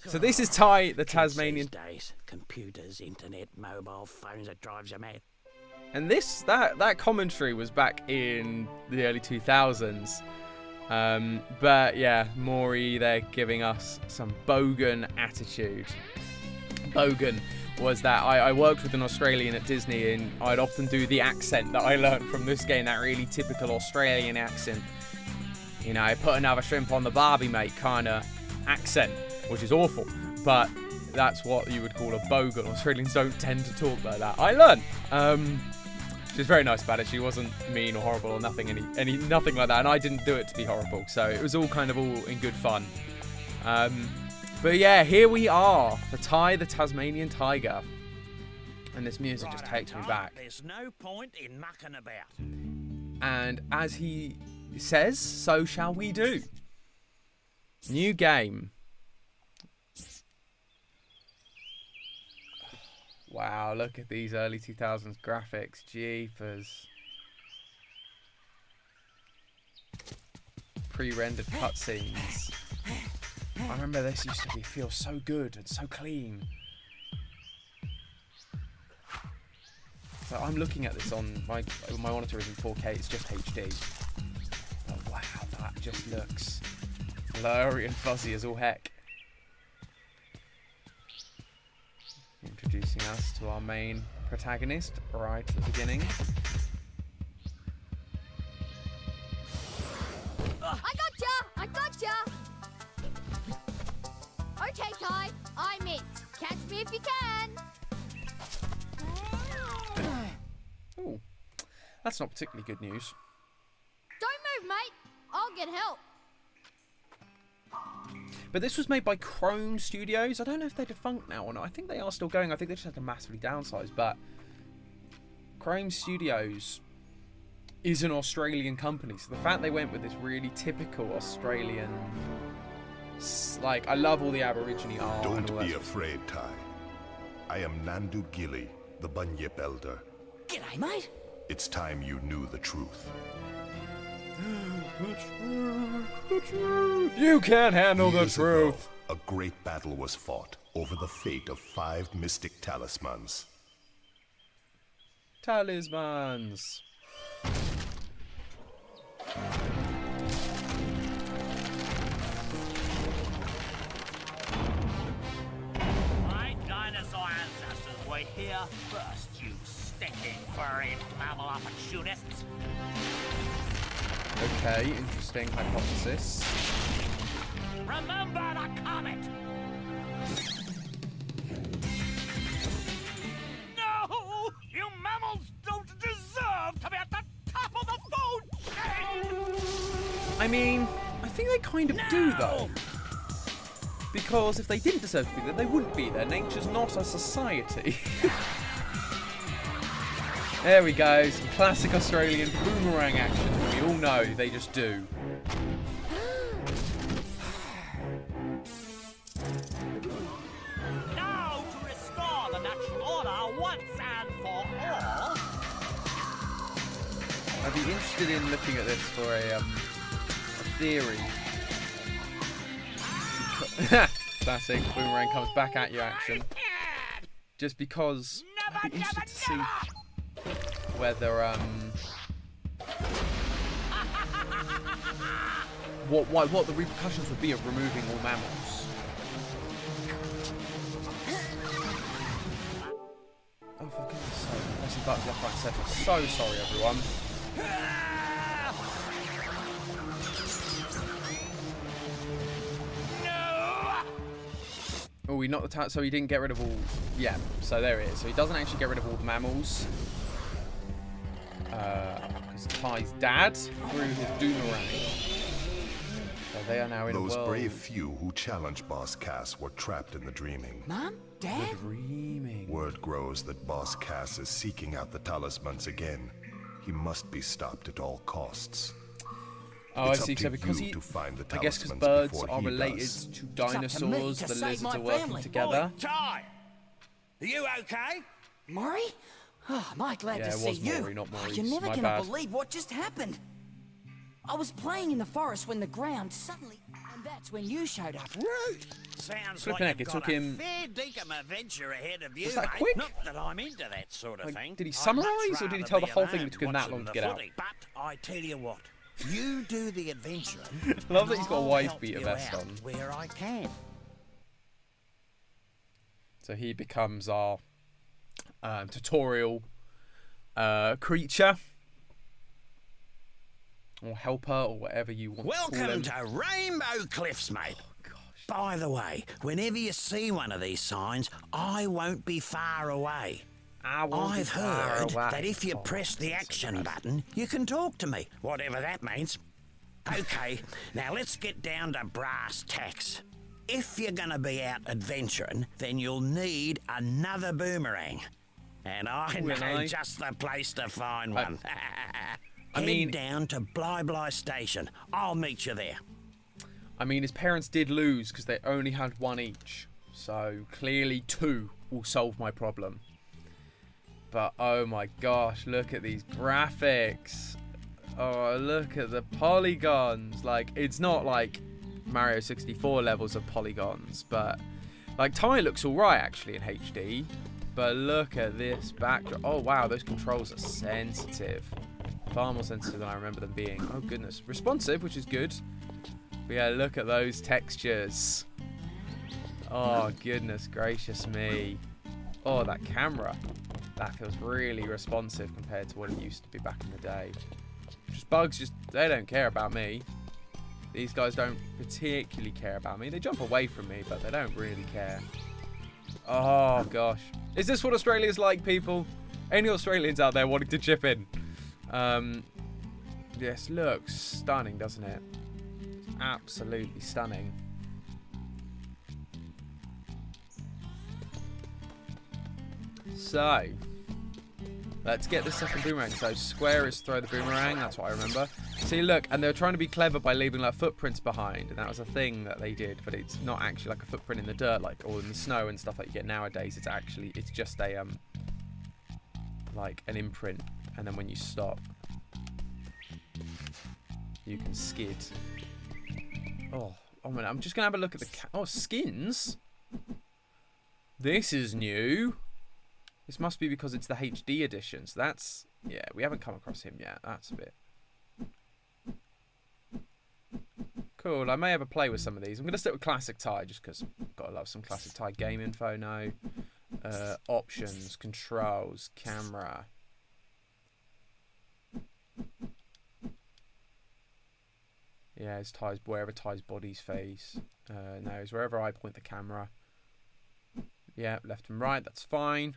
So this is Ty, the Tasmanian. These days, computers, internet, mobile phones, it drives you mad. And that commentary was back in the early 2000s. But yeah, Maury, they're giving us some bogan attitude. Bogan was that I worked with an Australian at Disney, and I'd often do the accent that I learned from this game, that really typical Australian accent. You know, put another shrimp on the barbie, mate, kind of accent, which is awful. But that's what you would call a bogan. Australians don't tend to talk like that. I learned. She was very nice about it. She wasn't mean or horrible or nothing like that. And I didn't do it to be horrible. So it was all in good fun. But yeah, here we are. For Ty, the Tasmanian tiger. And this music just takes me back. There's no point in mucking about. And as he says, so shall we do. New game. Wow, look at these early 2000s graphics. Jeepers. Pre-rendered cutscenes. I remember this used to feel so good and so clean. So I'm looking at this on my monitor is in 4K, it's just HD. Oh, wow, that just looks blurry and fuzzy as all heck. Introducing us to our main protagonist right at the beginning. I gotcha! Okay, Ty, I'm it. Catch me if you can. Ooh, that's not particularly good news. Don't move, mate. I'll get help. But this was made by Chrome Studios. I don't know if they're defunct now or not. I think they are still going. I think they just had to massively downsize. But Chrome Studios is an Australian company. So the fact they went with this really typical Australian... Like, I love all the Aborigine art. Don't be afraid, Ty. I am Nandu Gilly, the Bunyip Elder. G'day, mate. It's time you knew the truth. The truth. You can't handle the Years truth. ago, a great battle was fought over the fate of 5 mystic talismans. Talismans. My dinosaur ancestors were here first, you stinking furry mammal opportunists. Okay, interesting hypothesis. Remember the comet! No! You mammals don't deserve to be at the top of the food chain! I mean, I think they kind of do, though. Because if they didn't deserve to be there, they wouldn't be there. Nature's not a society. There we go, some classic Australian boomerang action that we all know they just do. Now to restore the natural order once and for all. I'd be interested in looking at this for a theory. Classic boomerang comes back at you action. Just because I'd be interested to see whether what the repercussions would be of removing all mammals. Oh, for goodness sake, I'm pressing buttons left, right, and centre. So sorry, everyone. Oh, we knocked the so he didn't get rid of all... Yeah, so there it is. So he doesn't actually get rid of all the mammals. Because Ty's dad threw his boomerang. So they are now in a world... Those brave few who challenged Boss Cass were trapped in the dreaming. Mom? Dad? Dreaming. Word grows that Boss Cass is seeking out the talismans again. He must be stopped at all costs. Oh, It's I see. up to So because you he... to find the I guess because talismans birds before are he related does. to dinosaurs, the lizards are working together. Ty! Are you okay? Maury? Oh, am I glad Yeah, to it see was you. Maury, not Maurice. You're never My gonna bad. believe what just happened. I was playing in the forest when the ground suddenly and That's when you showed up. Sounds Flipping like heck, you've it got took a him- fair dinkum adventure ahead of you, Was that mate. quick? Not that I'm into that sort of Like, thing. did he I'd summarise, much or did he rather tell the be whole at thing home that took him that watching long to the get out? footy. But I tell you what, you do the adventure. I love that he's got a and I'll wife help beater you vest out on. where I can. So he becomes our tutorial creature. Or helper, or whatever you want to call Welcome him. to Rainbow Cliffs, mate. Oh, gosh. By the way, whenever you see one of these signs, I won't be far away. I've heard that if you press the action button, you can talk to me, whatever that means. Okay, now let's get down to brass tacks. If you're going to be out adventuring, then you'll need another boomerang. And I Will know I? just the place to find one. I mean- Head down to Bly Station. I'll meet you there. I mean, his parents did lose because they only had one each. So clearly 2 will solve my problem. But oh my gosh, look at these graphics. Oh, look at the polygons. Like, it's not like Mario 64 levels of polygons, but like Ty looks alright actually in HD. But look at this backdrop. Oh wow, those controls are sensitive. Far more sensitive than I remember them being. Oh goodness. Responsive, which is good. But yeah, look at those textures. Oh goodness gracious me. Oh, that camera. That feels really responsive compared to what it used to be back in the day. Just bugs, they don't care about me. These guys don't particularly care about me. They jump away from me, but they don't really care. Oh gosh. Is this what Australia's like, people? Any Australians out there wanting to chip in? This looks stunning, doesn't it? It's absolutely stunning. So, let's get the second boomerang. So square is throw the boomerang, that's what I remember. See, look, and they were trying to be clever by leaving like footprints behind, and that was a thing that they did, but it's not actually like a footprint in the dirt, like, or in the snow and stuff like you get nowadays. It's just a like an imprint, and then when you stop, you can skid. Oh man, I'm just gonna have a look at the skins. This is new. This must be because it's the HD edition. So that's, yeah, we haven't come across him yet. That's a bit cool. I may have a play with some of these. I'm gonna stick with classic Ty just because gotta love some classic Ty. Game info, no. Options, controls, camera. Yeah, it's Ty's, wherever Ty's body's face. No, it's wherever I point the camera. Yeah, left and right, that's fine.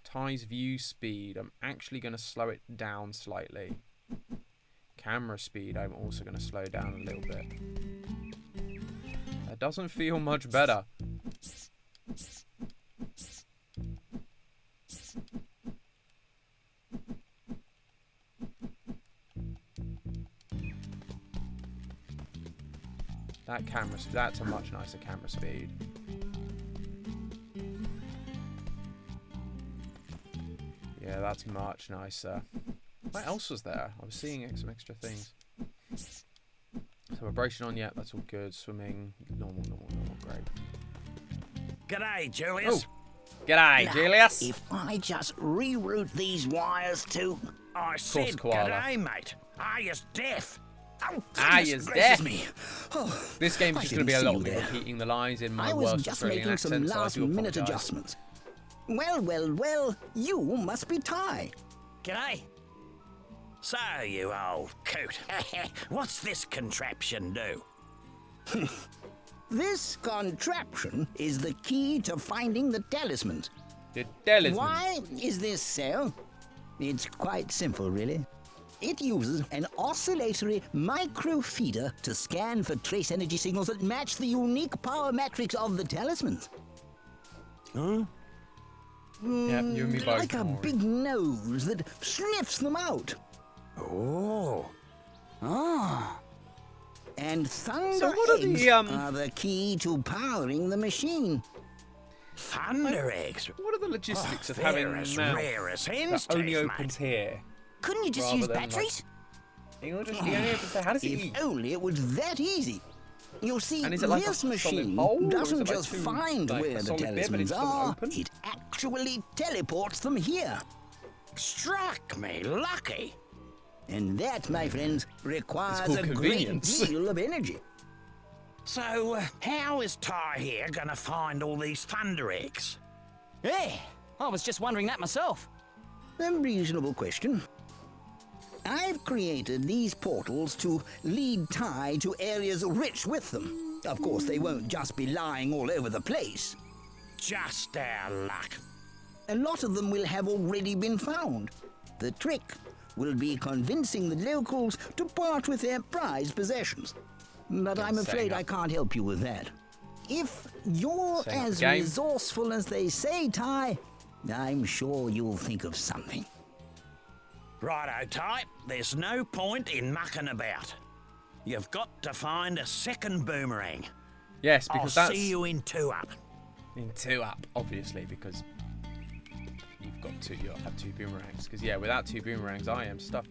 Ty's view speed, I'm actually going to slow it down slightly. Camera speed, I'm also going to slow down a little bit. That doesn't feel much better. That camera, that's a much nicer camera speed. Yeah, that's much nicer. What else was there? I was seeing some extra things. So vibration on, yeah, that's all good. Swimming, normal, great. G'day, Julius. Oh, g'day, Now, Julius. If I just reroute these wires to... I said Koala. g'day, mate. Are you deaf? Oh, Ah, goodness yes, gracious there. me. Oh, This game's I just going to be a didn't lot see of me you there. repeating the lines in my I was worst just Australian making some accent, so I do last-minute apologise. adjustments. Well, you must be Ty. G'day. So, you old coot. What's this contraption do? This contraption is the key to finding the talismans. The talisman. Why is this so? It's quite simple, really. It uses an oscillatory microfeeder to scan for trace energy signals that match the unique power matrix of the talismans. Huh? Yeah, you and me both. Like a Maury. big nose that sniffs them out. Oh. Ah. And thunder So what are eggs the, are the key to powering the machine. Thunder eggs. What are the logistics of They're having a as mouth rare as hen's that only teeth, opens here? Couldn't you just Rather use than, like, batteries? He only opens there. How does he If eat? only it was that easy. You see, And is it like this a machine solid hole, or is doesn't it like just two, find like where a the solid bit, but it talismans just doesn't are, open? it actually teleports them here. Struck me lucky. And that, my friends, requires called a great convenience. deal of energy. So, how is Ty here gonna find all these thunder eggs? Hey, I was just wondering that myself. A reasonable question. I've created these portals to lead Ty to areas rich with them. Of course, they won't just be lying all over the place. Just our luck. A lot of them will have already been found. The trick will be convincing the locals to part with their prized possessions. But I'm afraid I can't help you with that. If you're as resourceful as they say, Ty, I'm sure you'll think of something. Righto, Ty. There's no point in mucking about. You've got to find a second boomerang. Yes, because I'll that's see you in 2 Up. in 2 Up, obviously, because you'll have 2 boomerangs. Because yeah, without 2 boomerangs, I am stuck.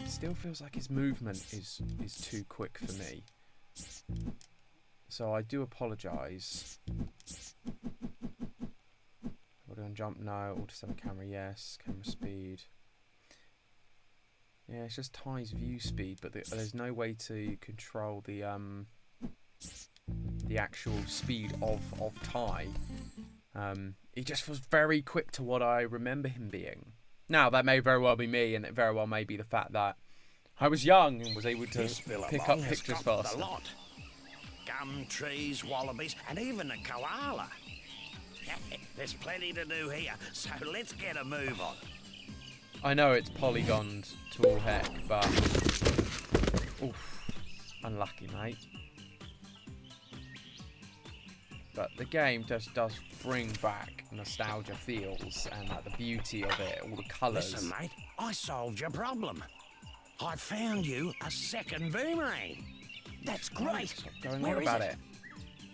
It still feels like his movement is too quick for me. So I do apologise. We're going to jump now. Auto 7 camera, yes. Camera speed. Yeah, it's just Ty's view speed, but there's no way to control the actual speed of Ty. He just was very quick to what I remember him being. Now, that may very well be me, and it very well may be the fact that I was young and was able to pick up pictures faster. A lot. Gum trees, wallabies, and even a koala. There's plenty to do here, so let's get a move on. I know it's polygoned to all heck, but oof, unlucky, mate. But the game just does bring back nostalgia feels and like the beauty of it, all the colours. Listen, mate, I solved your problem. I found you a second boomerang. That's great. Stop going Where on is about it?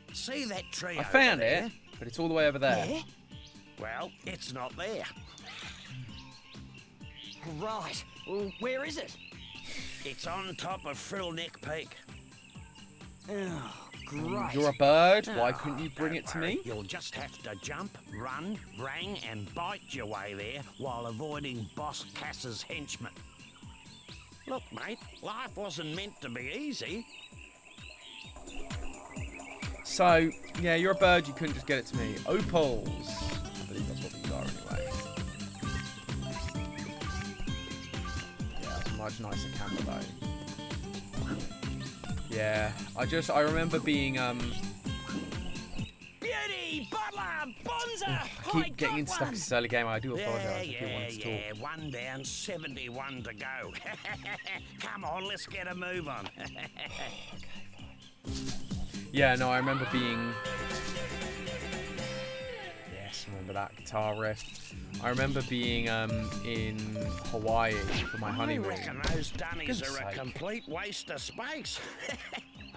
it. See that tree I over found there? it, but it's all the way over there. Yeah? Well, it's not there. Right. Well, where is it? It's on top of Frillneck Peak. Oh, great. You're a bird. Why Oh, couldn't you bring don't it to worry. me? You'll just have to jump, run, rang, and bite your way there while avoiding Boss Cass's henchmen. Look, mate, life wasn't meant to be easy. So, yeah, you're a bird. You couldn't just get it to me. Opals. I believe that's what these are anyway. Yeah, it's a much nicer camera though. Yeah, I remember being Beauty, Butler, Bonza. I keep getting into stuff this early game. I do apologise. I do want to talk. Yeah, 1 down, 71 to go. Come on, let's get a move on. Yeah, no, I remember being... Yes, remember that guitar riff. I remember being in Hawaii for my honeymoon. I reckon those dunnies Goodness are a sake. complete waste of space.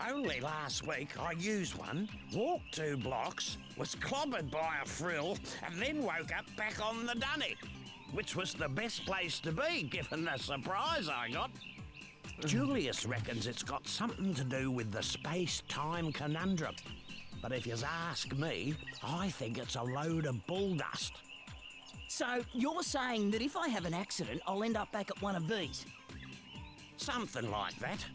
Only last week I used one, walked 2 blocks, was clobbered by a frill, and then woke up back on the dunny, which was the best place to be given the surprise I got. Julius reckons it's got something to do with the space-time conundrum. But if you ask me, I think it's a load of bull dust. So you're saying that if I have an accident, I'll end up back at one of these? Something like that.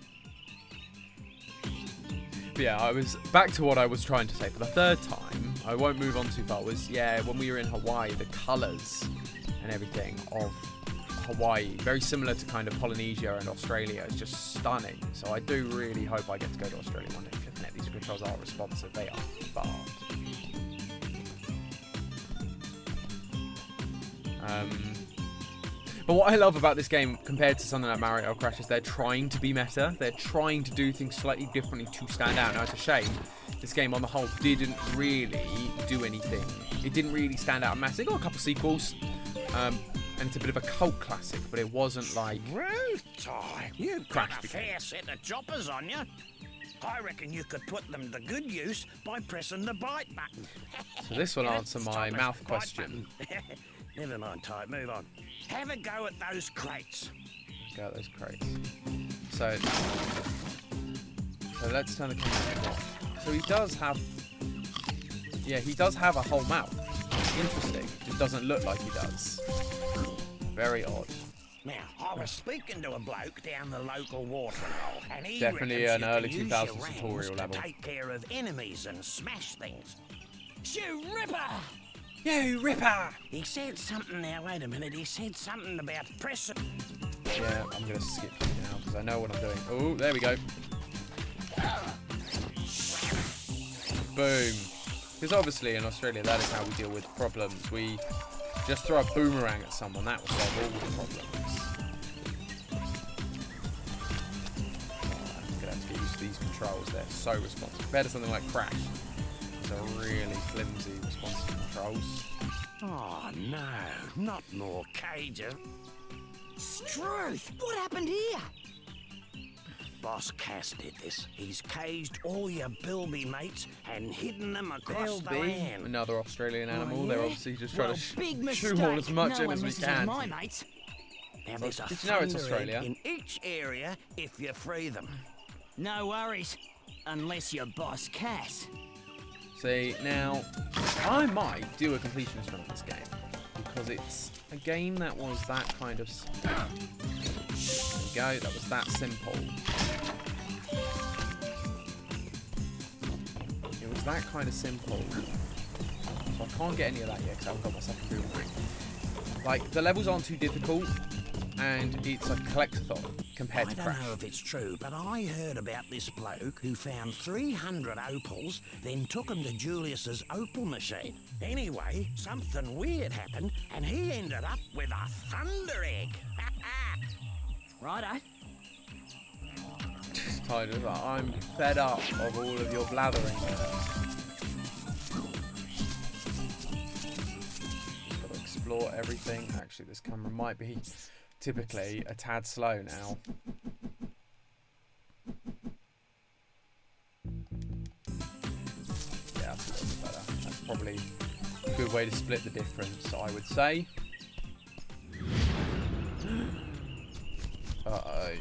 But yeah, I was back to what I was trying to say for the third time. I won't move on too far. Was yeah, when we were in Hawaii, the colours and everything of Hawaii, very similar to kind of Polynesia and Australia, is just stunning. So I do really hope I get to go to Australia one day. Flipping it, these controls are responsive. They are fast. But what I love about this game compared to something like Mario Crash is they're trying to be meta. They're trying to do things slightly differently to stand out. Now, it's a shame this game on the whole didn't really do anything. It didn't really stand out massively. It got a couple sequels, and it's a bit of a cult classic, but it wasn't like... Ruth, Ty, you've Crash got a became. fair set of choppers on you. I reckon you could put them to good use by pressing the bite button. So this will Get it? answer my Stop it. mouth Bite question. button. Never mind, Ty, move on. Have a go at those crates. Go at those crates. So So let's turn the camera off. So he does have... Yeah, he does have a whole mouth. Interesting. Just doesn't look like he does. Very odd. Now, I was speaking to a bloke down the local watering hole, and he Definitely reckons an you early can use 2000s your rangs tutorial to level. take care of enemies and smash things. You ripper! You ripper! He said something now, wait a minute, he said something about pressing. Yeah, I'm going to skip you now because I know what I'm doing. Oh, there we go. Boom. Because obviously in Australia that is how we deal with problems. We just throw a boomerang at someone, that will solve all the problems. I'm going to have to get used to these controls, they're so responsive. Compared to something like Crash, these are really flimsy responsive controls. Oh no, not more cages. Struth! What happened here? Boss Cass did this. He's caged all your bilby mates and hidden them across the land. Another Australian animal. Oh, They're yeah? obviously just trying Well, to big mistake. shoehorn as much no in one as we messes with can. my mates. Now there's a Did you know it's thunder Australia? egg in each area if you free them. No worries. Unless you're Boss Cass. See, now, I might do a completionist run of this game, because it's a game that was that kind of... There we go, that was that simple. It was that kind of simple. So I can't get any of that yet, because I haven't got my second boomerang. Like, the levels aren't too difficult, and it's a collectathon compared to I Crash. don't know if it's true, but I heard about this bloke who found 300 opals, then took them to Julius's opal machine. Anyway, something weird happened, and he ended up with a thunder egg. Righto. Kind of, I'm fed up of all of your blathering there. Gotta explore everything. Actually, this camera might be typically a tad slow now. Yeah, that's a little bit better. That's probably a good way to split the difference, I would say. Uh-oh.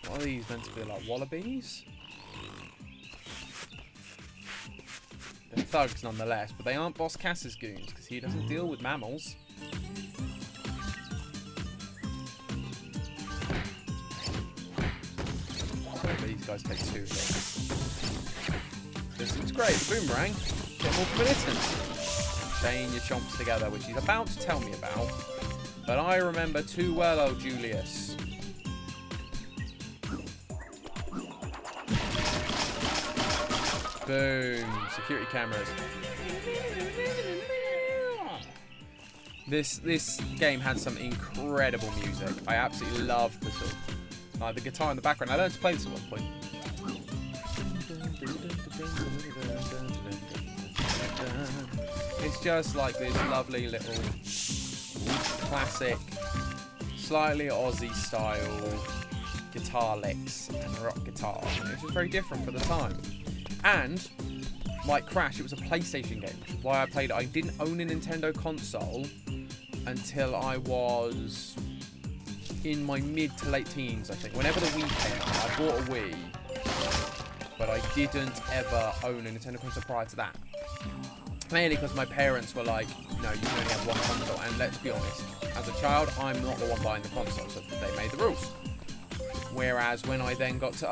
What are these meant to be, like wallabies? They're thugs nonetheless, but they aren't Boss Cass's goons because he doesn't deal with mammals. These guys take 2 hits. This looks great. The boomerang. Get more from a distance. Chain your chomps together, which he's about to tell me about. But I remember too well, old Julius. Boom. Security cameras. This game had some incredible music. I absolutely love the sort of, the guitar in the background. I learned to play this at one point. It's just like this lovely little classic, slightly Aussie style guitar licks and rock guitar. And it was very different for the time. And like Crash, it was a PlayStation game, which is why I played it. I didn't own a Nintendo console until I was in my mid to late teens, I think. Whenever the Wii came out, I bought a Wii, but I didn't ever own a Nintendo console prior to that. Mainly because my parents were like, no, you can only have one console. And let's be honest, as a child, I'm not the one buying the console, so they made the rules. Whereas when I then got to,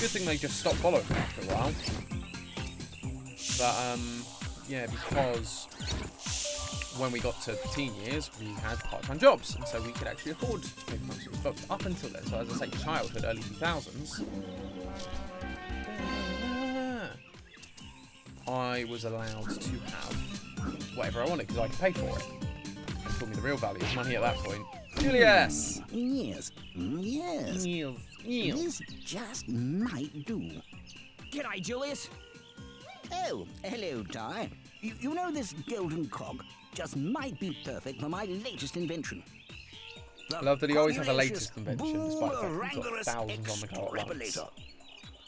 good thing they just stopped following me after a while. But, yeah, because when we got to teen years, we had part-time jobs, and so we could actually afford to pay for consoles. But up until then, so as I say, childhood, early 2000s, I was allowed to have whatever I wanted because I could pay for it. They told me the real value of money at that point. Julius! Yes. This just might do. G'day, Julius. Oh, hello, Ty. You know this golden cog just might be perfect for my latest invention. I love that he always has a latest invention, despite the fact he's got thousands on the go at once.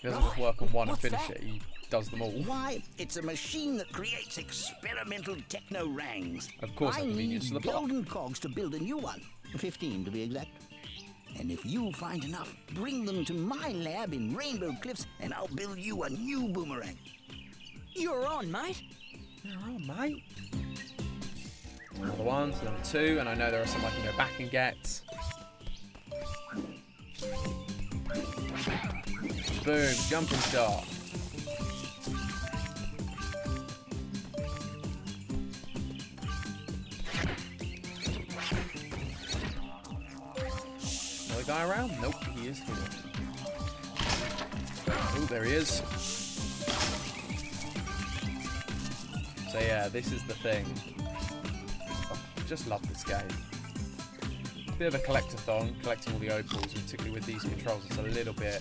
He doesn't just work on one and finish it, he does them all. Why, it's a machine that creates experimental techno-rangs. Of course, that convenience to the plot. golden cogs to build a new one. 15 to be exact. And if you find enough, bring them to my lab in Rainbow Cliffs and I'll build you a new boomerang. You're on, mate. You're on, mate. Another one, so number 2, and I know there are some I can go back and get. Boom, jumping shot. Another guy around? Nope, he is here. Oh, there he is. So yeah, this is the thing. Oh, I just love this game. Bit of a collectathon, collecting all the opals, and particularly with these controls, it's a little bit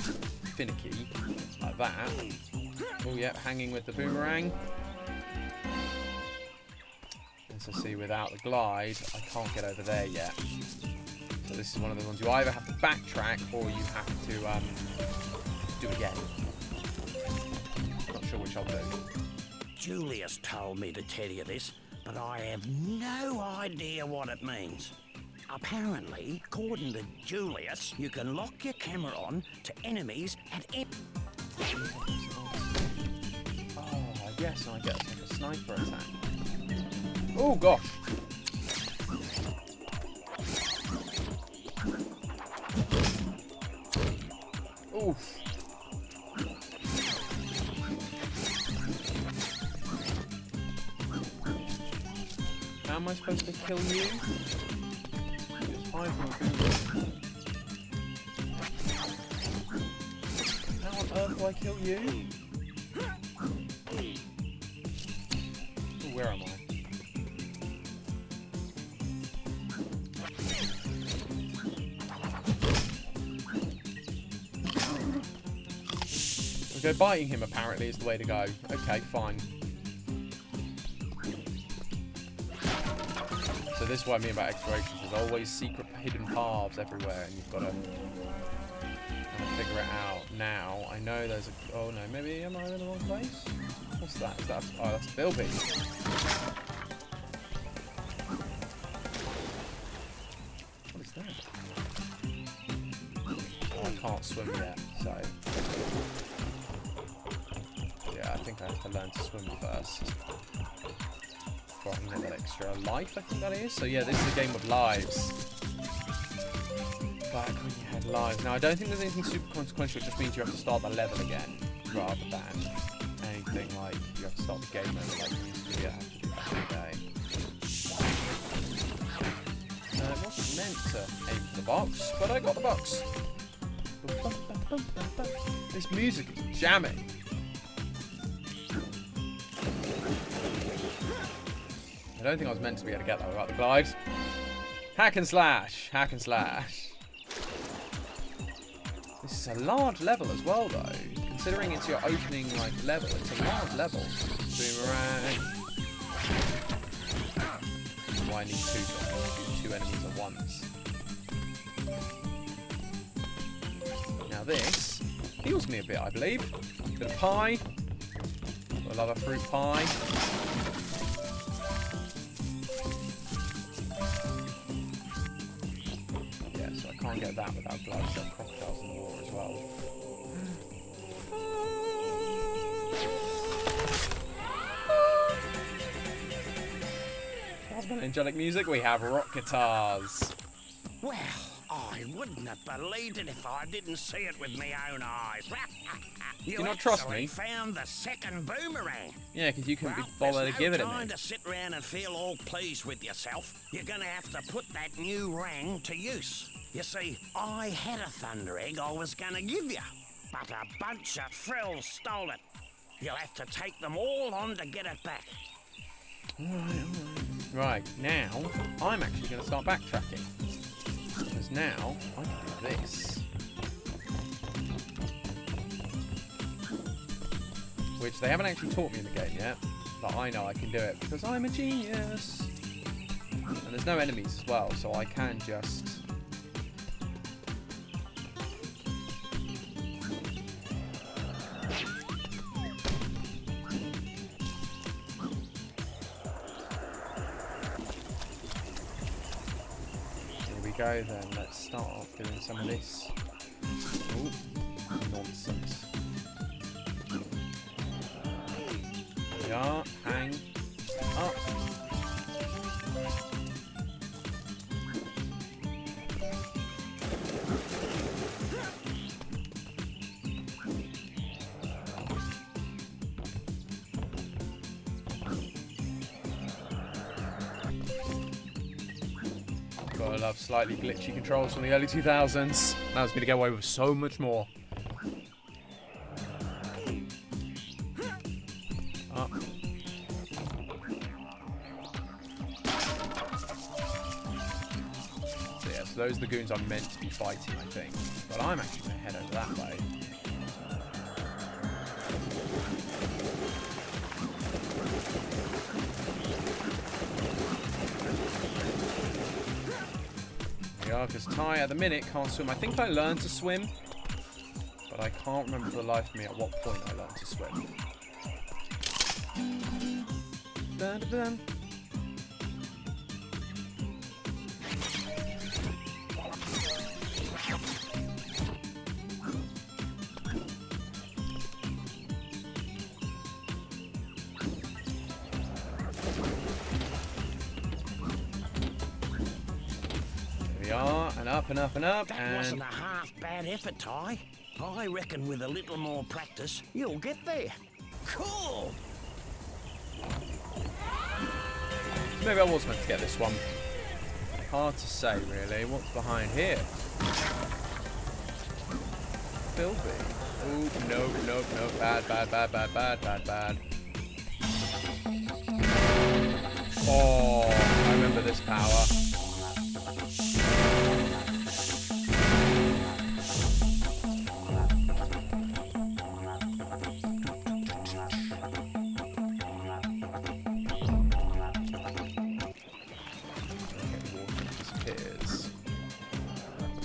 finicky, like that. Oh yeah, hanging with the boomerang. As I see, without the glide, I can't get over there yet. So this is one of the ones you either have to backtrack or you have to do it again. Not sure which I'll do. Julius told me to tell you this, but I have no idea what it means. Apparently, according to Julius, you can lock your camera on to enemies at Oh, yes, I get like a sniper attack. Oh, gosh. Oof. How am I supposed to kill you? How on earth do I kill you? Oh, where am I? Go biting him apparently is the way to go. Okay, fine. So this is what I mean about exploration. There's always secret hidden paths everywhere, and you've got to figure it out. Now, I know there's a... Oh no, maybe am I in the wrong place? What's that? Is that... Oh, that's a bilby. What is that? Oh, I can't swim yet, so... Yeah, I think I have to learn to swim first. I can get that extra life, I think that is. So yeah, this is a game of lives. Back when you had lives. Now I don't think there's anything super consequential, it just means you have to start the level again, rather than anything like you have to start the game over like you used to have to do back in the day. It wasn't meant to aim for the box, but I got the box. This music is jamming. I don't think I was meant to be able to get that without the glide. Hack and slash! Hack and slash. This is a large level as well, though. Considering it's your opening like level, it's a large level. Boomerang. That's why I need 2, so I can shoot 2 enemies at once. Now this heals me a bit, I believe. A bit of pie. I love a fruit pie. Can't get that without blood, so crocodiles in the water as well. That's been angelic music. We have rock guitars. Well, I wouldn't have believed it if I didn't see it with my own eyes. You do not trust me? Found the second boomerang. Yeah, because you couldn't be bothered to give it a time minute. To sit around and feel all pleased with yourself. You're going to have to put that new rang to use. You see, I had a thunder egg I was going to give you, but a bunch of frills stole it. You'll have to take them all on to get it back. Alright. Right, now, I'm actually going to start backtracking. Because now, I can do this. Which they haven't actually taught me in the game yet, but I know I can do it because I'm a genius. And there's no enemies as well, so I can just... go then. Let's start off doing some of this. Ooh, nonsense. There we are. Hang up. Gotta love slightly glitchy controls from the early 2000s. Allows me to get away with so much more. Up. So yeah, so those are the goons I'm meant to be fighting, I think. But I'm actually going to head over that way. Because Ty at the minute can't swim. I think I learned to swim, but I can't remember for the life of me at what point I learned to swim. Dun, dun, dun. And up and up and up. That wasn't a half bad effort, Ty. I reckon with a little more practice, you'll get there. Cool! Maybe I was meant to get this one. Hard to say, really. What's behind here? Filthy. Oh, no, no, no. Bad, bad, bad, bad, bad, bad, bad. Oh, I remember this power.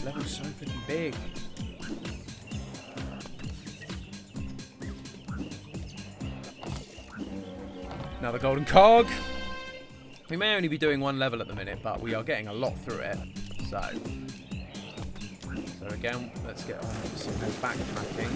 Level's so freaking big. Another golden cog. We may only be doing one level at the minute, but we are getting a lot through it. So again, let's get on with some more backtracking.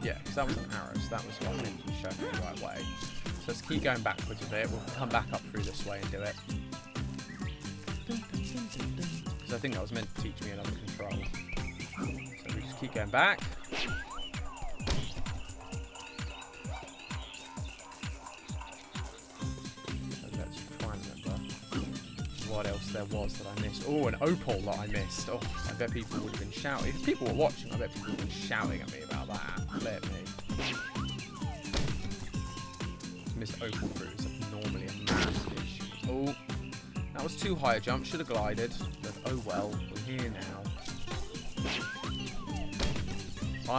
Yeah, because that was an arrow, so that was what I meant to show me the right way. So let's keep going backwards a bit. We'll come back up through this way and do it. Because I think that was meant to teach me another control. So we just keep going back. So let's try and remember what else there was that I missed. Oh, an opal that I missed. Oh, I bet people would have been shouting. If people were watching, I bet people would have been shouting at me about that. Flip me. Missed opal fruit is normally a massive issue. Oh, that was too high a jump. Should have glided. But oh well, we're here now.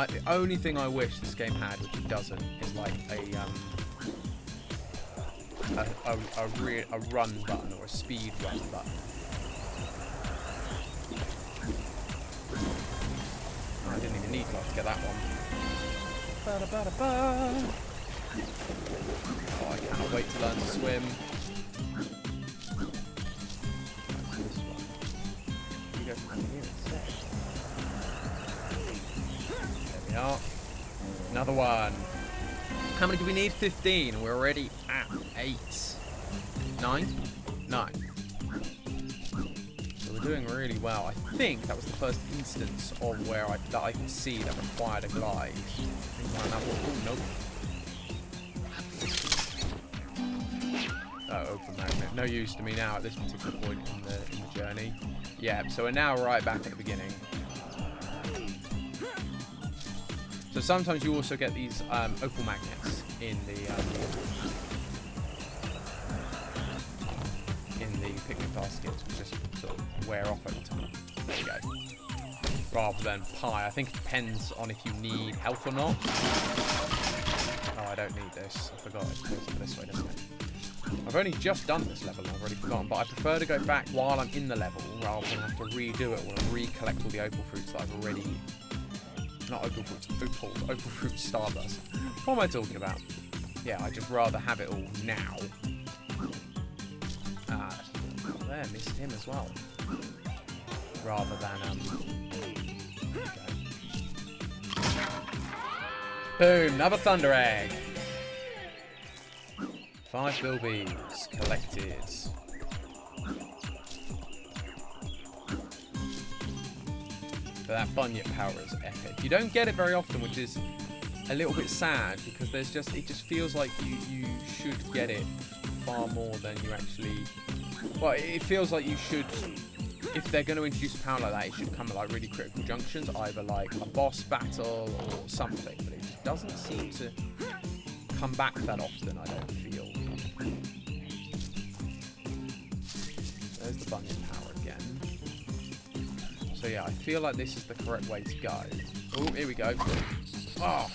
The only thing I wish this game had, which it doesn't, is like a run button or a speed run button. I didn't even need to get that one. Ba-da-ba-da-ba. Oh, I cannot wait to learn to swim. This one. You go from here instead. There we are. Another one. How many do we need? 15. We're already at 8. 9? 9. So we're doing really well. I think that was the first instance of where that I can see that required a glide. I think that was, oh, nope. Open magnet. No use to me now at this particular point in the journey. Yeah, so we're now right back at the beginning. So sometimes you also get these opal magnets in the picnic baskets, which just sort of wear off over time. There you go. Rather than pie. I think it depends on if you need health or not. Oh, I don't need this. I forgot it goes over this way, doesn't it? I've only just done this level and I've already forgotten, but I prefer to go back while I'm in the level rather than have to redo it or recollect all the opal fruits that I've already... Not opal fruits, opals, opal fruit starburst. What am I talking about? Yeah, I'd just rather have it all now. Ah, there, missed him as well. Rather than, Boom, another thunder egg. 5 bilbies collected. But that bunyip power is epic. You don't get it very often, which is a little bit sad because it just feels like you should get it far more than you actually. Well, it feels like you should. If they're going to introduce a power like that, it should come at like really critical junctions, either like a boss battle or something. But it just doesn't seem to come back that often, I don't feel. There's the bunyip power again. So yeah, I feel like this is the correct way to go. Oh, here we go. Oh.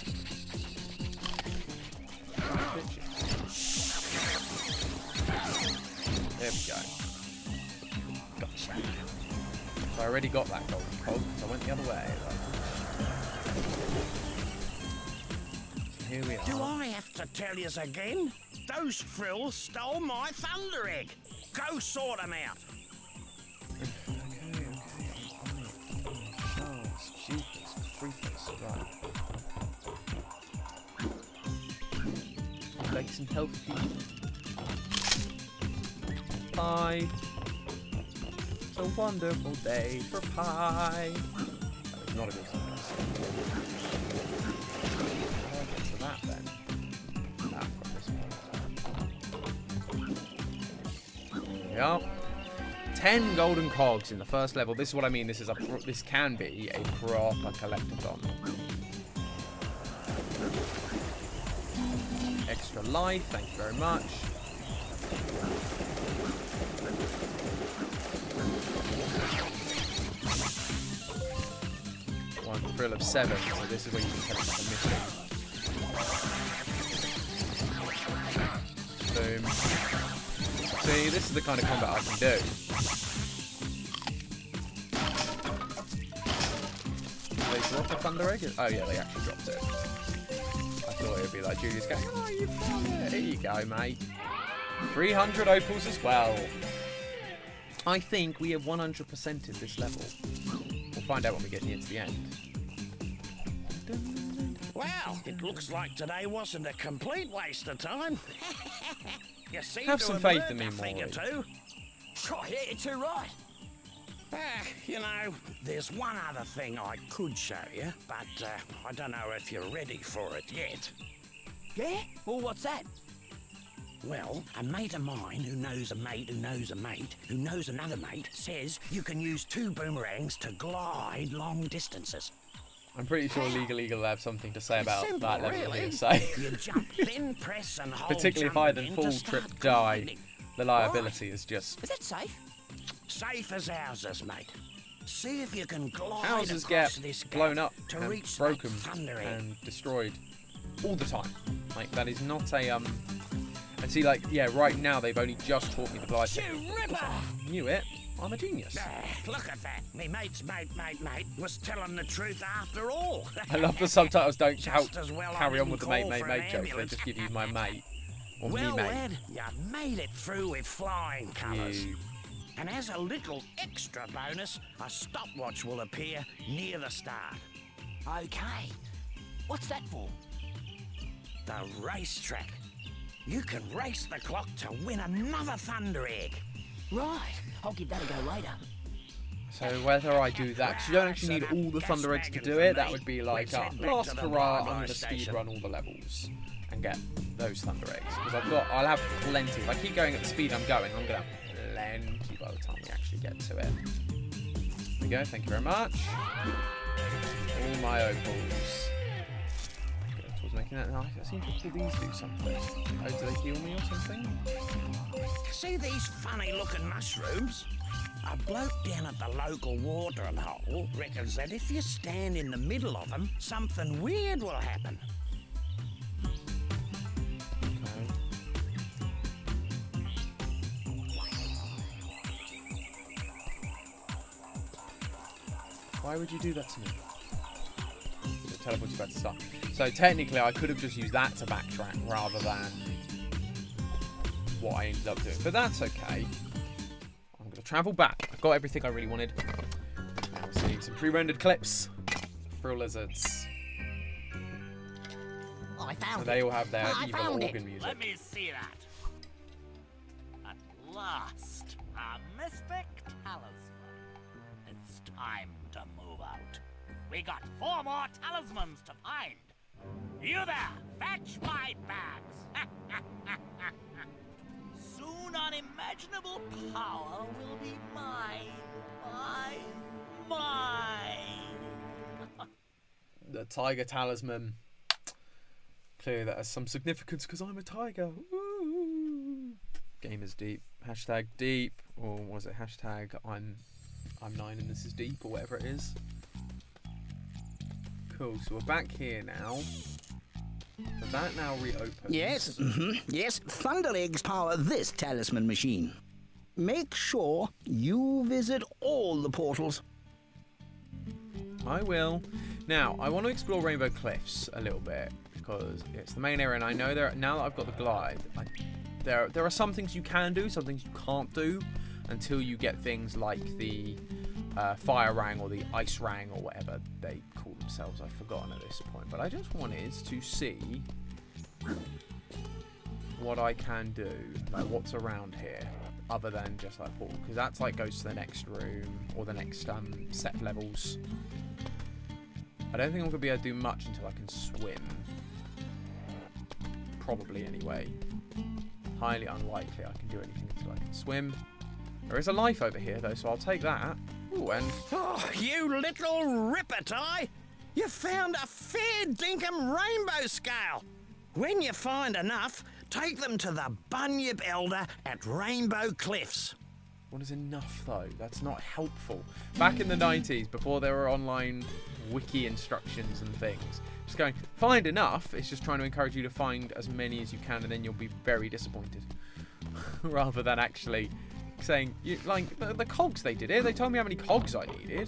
There we go. Gotcha. So I already got that golden cog, so I went the other way. So here we are. Do I have to tell yous again? Those frills stole my thunder egg. Go sort them out. Okay. Oh, stupid creepers. Right. Make some healthy pie. It's a wonderful day for pie. That is not a good song. How do I get to that then? Ah, from this one. There we are. 10 golden cogs in the first level. This is what I mean. This can be a proper collectathon. Extra life, thank you very much. One frill of 7, so this is where you can collect the mission. Boom. See, this is the kind of combat I can do. Did they drop a thunder egg? Oh yeah, they actually dropped it. I thought it would be like Julius going, oh, you found it. Here you go, mate. 300 opals as well. I think we have 100%ed this level. We'll find out when we get near to the end. Well, it looks like today wasn't a complete waste of time. You seem Have to some have faith learned in me, a thing or Maury. two. Oh, yeah, you're too right. You know, there's one other thing I could show you, but I don't know if you're ready for it yet. Yeah? Well, what's that? Well, a mate of mine who knows a mate who knows a mate who knows another mate says you can use 2 boomerangs to glide long distances. I'm pretty sure Legal Eagle will have something to say about Simple, that level really. of say. You jump, then press and hold Particularly if I jumping then in full to trip start die. gliding. The liability is just... Is that safe? Safe as houses, mate. See if you can glide Houses across get this gap blown up to and reach broken that thunder egg. and destroyed all the time. Like, that is not a... And see, like, yeah, right now they've only just taught me the glide technique. You ripper! Knew it. I'm a genius. Look at that. Me mate's mate was telling the truth after all. I love the subtitles don't Just as well I carry on didn't with the call mate for an jokes. They ambulance. just give you my mate. Or Well, me mate. lad, you made it through with flying colours. You. And as a little extra bonus, a stopwatch will appear near the start. Okay. What's that for? The racetrack. You can race the clock to win another thunder egg. Right. I'll give that a go later. So whether I do that, because you don't actually need all the thunder eggs to do it, that would be like last hurrah, I'm going to speed run all the levels and get those thunder eggs. Because I'll have plenty. If I keep going at the speed I'm going, I'm going to have plenty by the time we actually get to it. There we go, thank you very much. All my opals. Go towards making that. I seem to pull these do something. Oh, do they heal me or something? See these funny looking mushrooms? A bloke down at the local watering hole reckons that if you stand in the middle of them, something weird will happen. Why would you do that to me? It teleports you back to start. So technically, I could have just used that to backtrack rather than what I ended up doing. But that's okay. I'm going to travel back. I've got everything I really wanted. Now we're seeing some pre-rendered clips. Frill lizards. I found it. They all have their I evil found organ it. music. Let me see that. At last, a mystic talisman. It's time to move out. We got 4 more talismans to find. You there, fetch my bags. Soon unimaginable power will be mine. Mine. The tiger talisman. Clearly that has some significance because I'm a tiger. Woo. Game is deep. Hashtag deep. Or was it hashtag I'm 9 and this is deep or whatever it is. Cool, so we're back here now. So that now reopens. Yes, yes, Thunder Eggs power this talisman machine. Make sure you visit all the portals. I will. Now, I want to explore Rainbow Cliffs a little bit because it's the main area, and I know now that I've got the glide, there are some things you can do, some things you can't do until you get things like the fire rang or the ice rang or whatever they call themselves. I've forgotten at this point, but I just wanted to see what I can do, like what's around here, other than just like portal, because that's like goes to the next room or the next set of levels. I don't think I'm gonna be able to do much until I can swim. Probably anyway. Highly unlikely I can do anything until I can swim. There is a life over here though, so I'll take that. Ooh, and Oh, you little ripper, Ty! You found a fair dinkum rainbow scale! When you find enough, take them to the Bunyip Elder at Rainbow Cliffs. what is enough though? That's not helpful. Back in the 90s, before there were online wiki instructions and things, just going, find enough, it's just trying to encourage you to find as many as you can and then you'll be very disappointed. Rather than actually saying, like, the cogs they did here, they told me how many cogs I needed.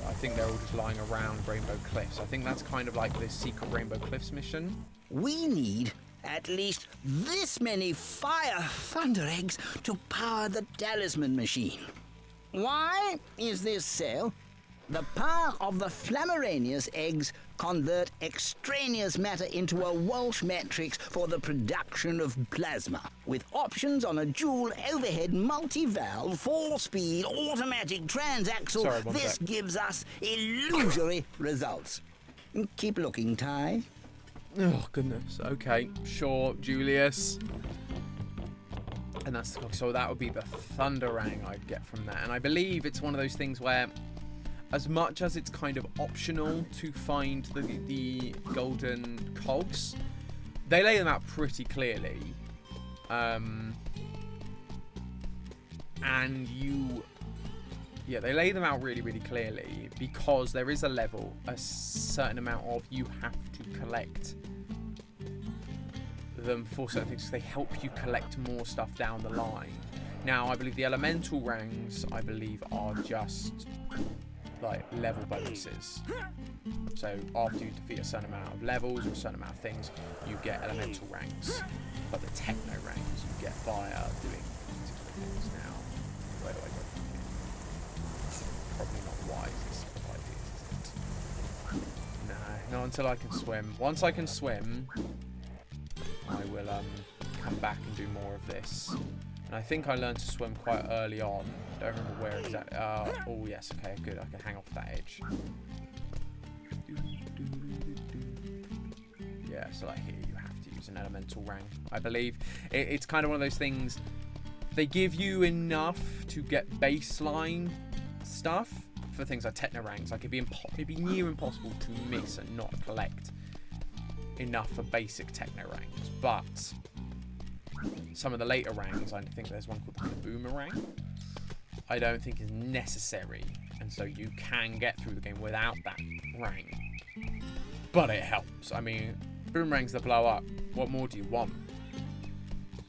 I think they're all just lying around Rainbow Cliffs. I think that's kind of like this secret Rainbow Cliffs mission. We need at least this many fire Thunder Eggs to power the talisman machine. Why is this so? The power of the Flammaranius eggs convert extraneous matter into a Walsh matrix for the production of plasma, with options on a dual overhead multi-valve 4-speed automatic transaxle. Sorry, one This sec. gives us illusory results. Keep looking, Ty. Oh, goodness. Okay, sure, Julius. And that's the cog. So that would be the Thunderang I'd get from that. And I believe it's one of those things where, as much as it's kind of optional to find the golden cogs, they lay them out pretty clearly. They lay them out really, really clearly because there is a level, a certain amount of you have to collect them for certain things. They help you collect more stuff down the line. Now, I believe the elemental rangs, are just like level bonuses. So after you defeat a certain amount of levels or a certain amount of things, you get elemental ranks. But the techno ranks you get via doing particular things. Now, where do I go from here? Probably not wisest of ideas, is it? No, not until I can swim. Once I can swim, I will come back and do more of this. And I think I learned to swim quite early on. I don't remember where exactly. Oh, yes. Okay, good. I can hang off that edge. Yeah, so like here you have to use an elemental rang, I believe. It's kind of one of those things. They give you enough to get baseline stuff for things like techno ranks. Like it'd be near impossible to miss and not collect enough for basic techno ranks. But some of the later ranks, I think there's one called the Boomerang, I don't think is necessary, and so you can get through the game without that rang. But it helps. I mean, boomerangs that blow up. What more do you want?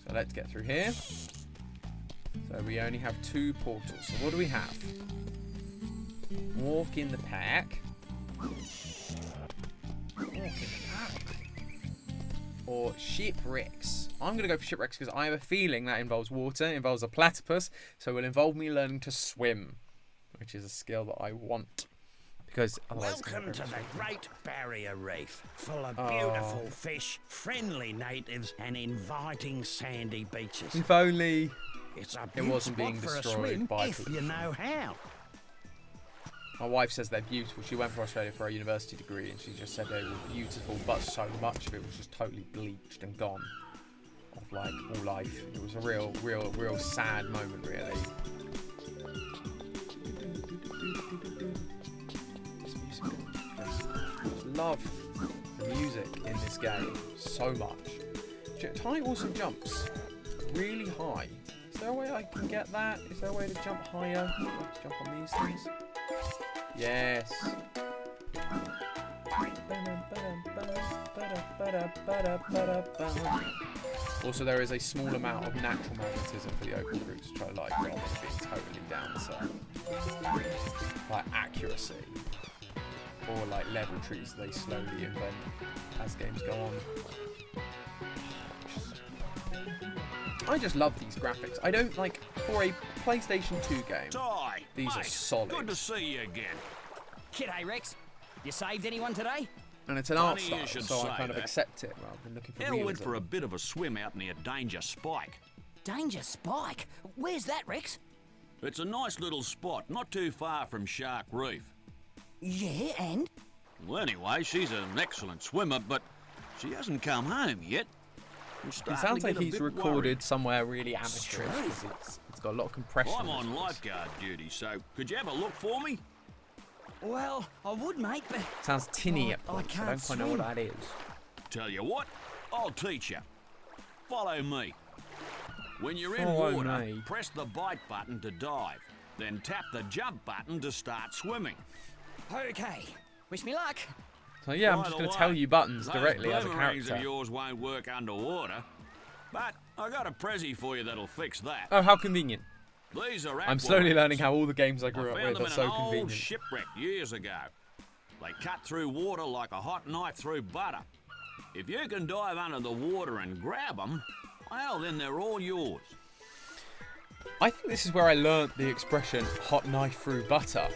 So let's get through here. So we only have 2 portals. So what do we have? Walk in the pack. Walk in the pack. Or shipwrecks. I'm going to go for shipwrecks because I have a feeling that involves water, involves a platypus, so it will involve me learning to swim, which is a skill that I want. Because welcome to the Great Barrier Reef, full of beautiful fish, friendly natives, and inviting sandy beaches. If only it's a it wasn't being destroyed by if people. You know how. My wife says they're beautiful. She went for Australia for a university degree, and she just said they were beautiful, but so much of it was just totally bleached and gone of like all life. It was a real sad moment, really. Just love the music in this game so much. Ty also jumps really high. Is there a way I can get that? Is there a way to jump higher? Let's jump on these things. Yes. Also, there is a small amount of natural magnetism for the opal fruits, which I like, rather than being totally down to like accuracy or like level trees they slowly invent as games go on. I just love these graphics. I don't like, for a PlayStation 2 game, Ty, these are solid. Good to see you again. G'day, Rex. You saved anyone today? And it's an art Funny you style, should so I say kind of that. accept it rather than looking for Elle realism. went for a bit of a swim out near Danger Spike. Danger Spike? Where's that, Rex? It's a nice little spot, not too far from Shark Reef. Yeah, and? Well, anyway, she's an excellent swimmer, but she hasn't come home yet. It sounds like he's recorded somewhere really amateur. It's got a lot of compression. I'm on lifeguard duty, so could you have a look for me? Well, I would, mate, but... Sounds tinny at points. I don't quite know what that is. Tell you what, I'll teach you. Follow me. When you're in Follow water, me. press the bite button to dive. Then tap the jump button to start swimming. Okay. Wish me luck. So yeah, I'm By just the going to way, tell you buttons those directly as a boomerangs character. of yours won't work underwater, but I got a prezi for you that'll fix that. Oh, how convenient. These are I'm slowly aquarings. learning how all the games I grew I up found with them are in so an old convenient. shipwreck years ago. They cut through water like a hot knife through butter. If you can dive under the water and grab them, well, then they're all yours. I think this is where I learnt the expression hot knife through butter.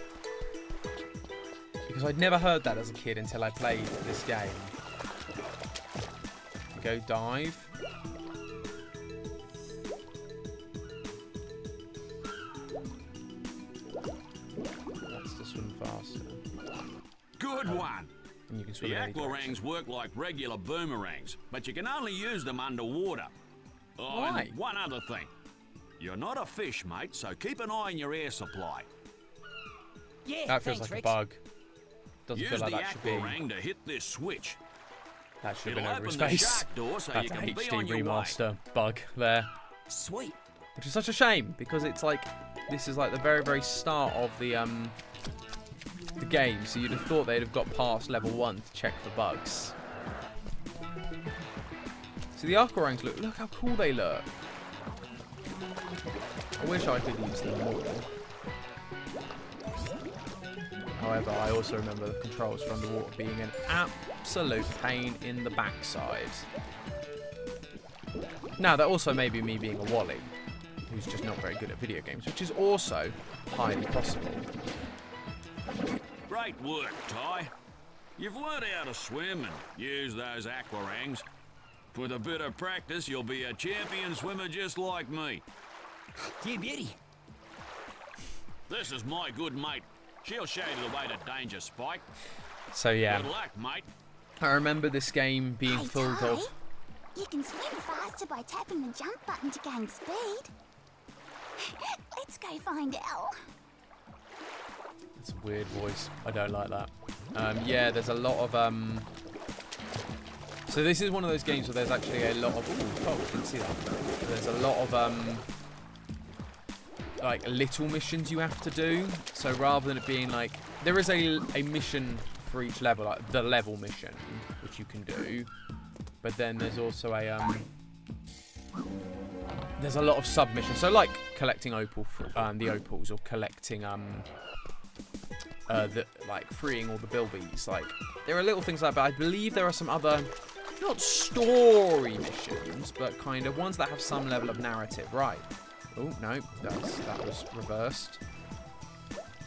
Because I'd never heard that as a kid until I played this game. Go dive. That's to swim faster. Good one. And you can swim The in any aquarangs work like regular boomerangs, but you can only use them underwater. Oh, Why? and one other thing. You're not a fish, mate, so keep an eye on your air supply. Yeah, That feels thanks, like Rex. a bug. Doesn't Use feel like the that should be. aquarang to hit this switch. That should have been It'll over his open the face. shark door so That's you a can be HD on your way. remaster bug there. Sweet. Which is such a shame because it's like this is like the very start of the game, so you'd have thought they'd have got past level 1 to check for bugs. So the aquarangs look how cool they look. I wish I could use them more. However, I also remember the controls for underwater being an absolute pain in the backside. Now, that also may be me being a wally, who's just not very good at video games, which is also highly possible. Great work, Ty. You've learned how to swim and use those aquarangs. With a bit of practice, you'll be a champion swimmer just like me. You beauty. This is my good mate. She'll show you the way to Danger Spike. So yeah, Good luck, mate. I remember this game being Hey, full Ty, of... you can swim faster by tapping the jump button to gain speed. Let's go find Elle. It's a weird voice. I don't like that. Yeah, there's a lot of... So this is one of those games where there's actually a lot of... Ooh, oh, didn't see that. There's a lot of... like little missions you have to do. So rather than it being like... There is a mission for each level, like the level mission, which you can do. But then there's also a... there's a lot of submissions. So like collecting opal, the opals, or collecting like freeing all the bilbies. Like, there are little things like that, but I believe there are some other, not story missions, but kind of ones that have some level of narrative. Right. Oh, no, that was reversed.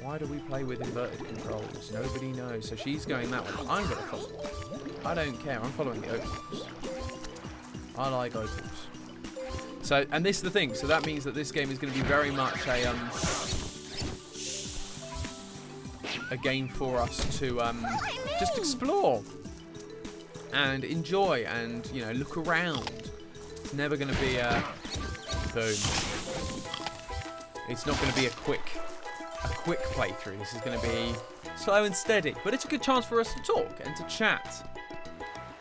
Why do we play with inverted controls? Nobody knows. So she's going that way. But I'm going to follow. I don't care. I'm following the opals. I like opals. So, and this is the thing. So that means that this game is going to be very much a game for us to just explore and enjoy and, you know, look around. It's never going to be a boom. It's not going to be a quick playthrough. This is going to be slow and steady, but it's a good chance for us to talk and to chat.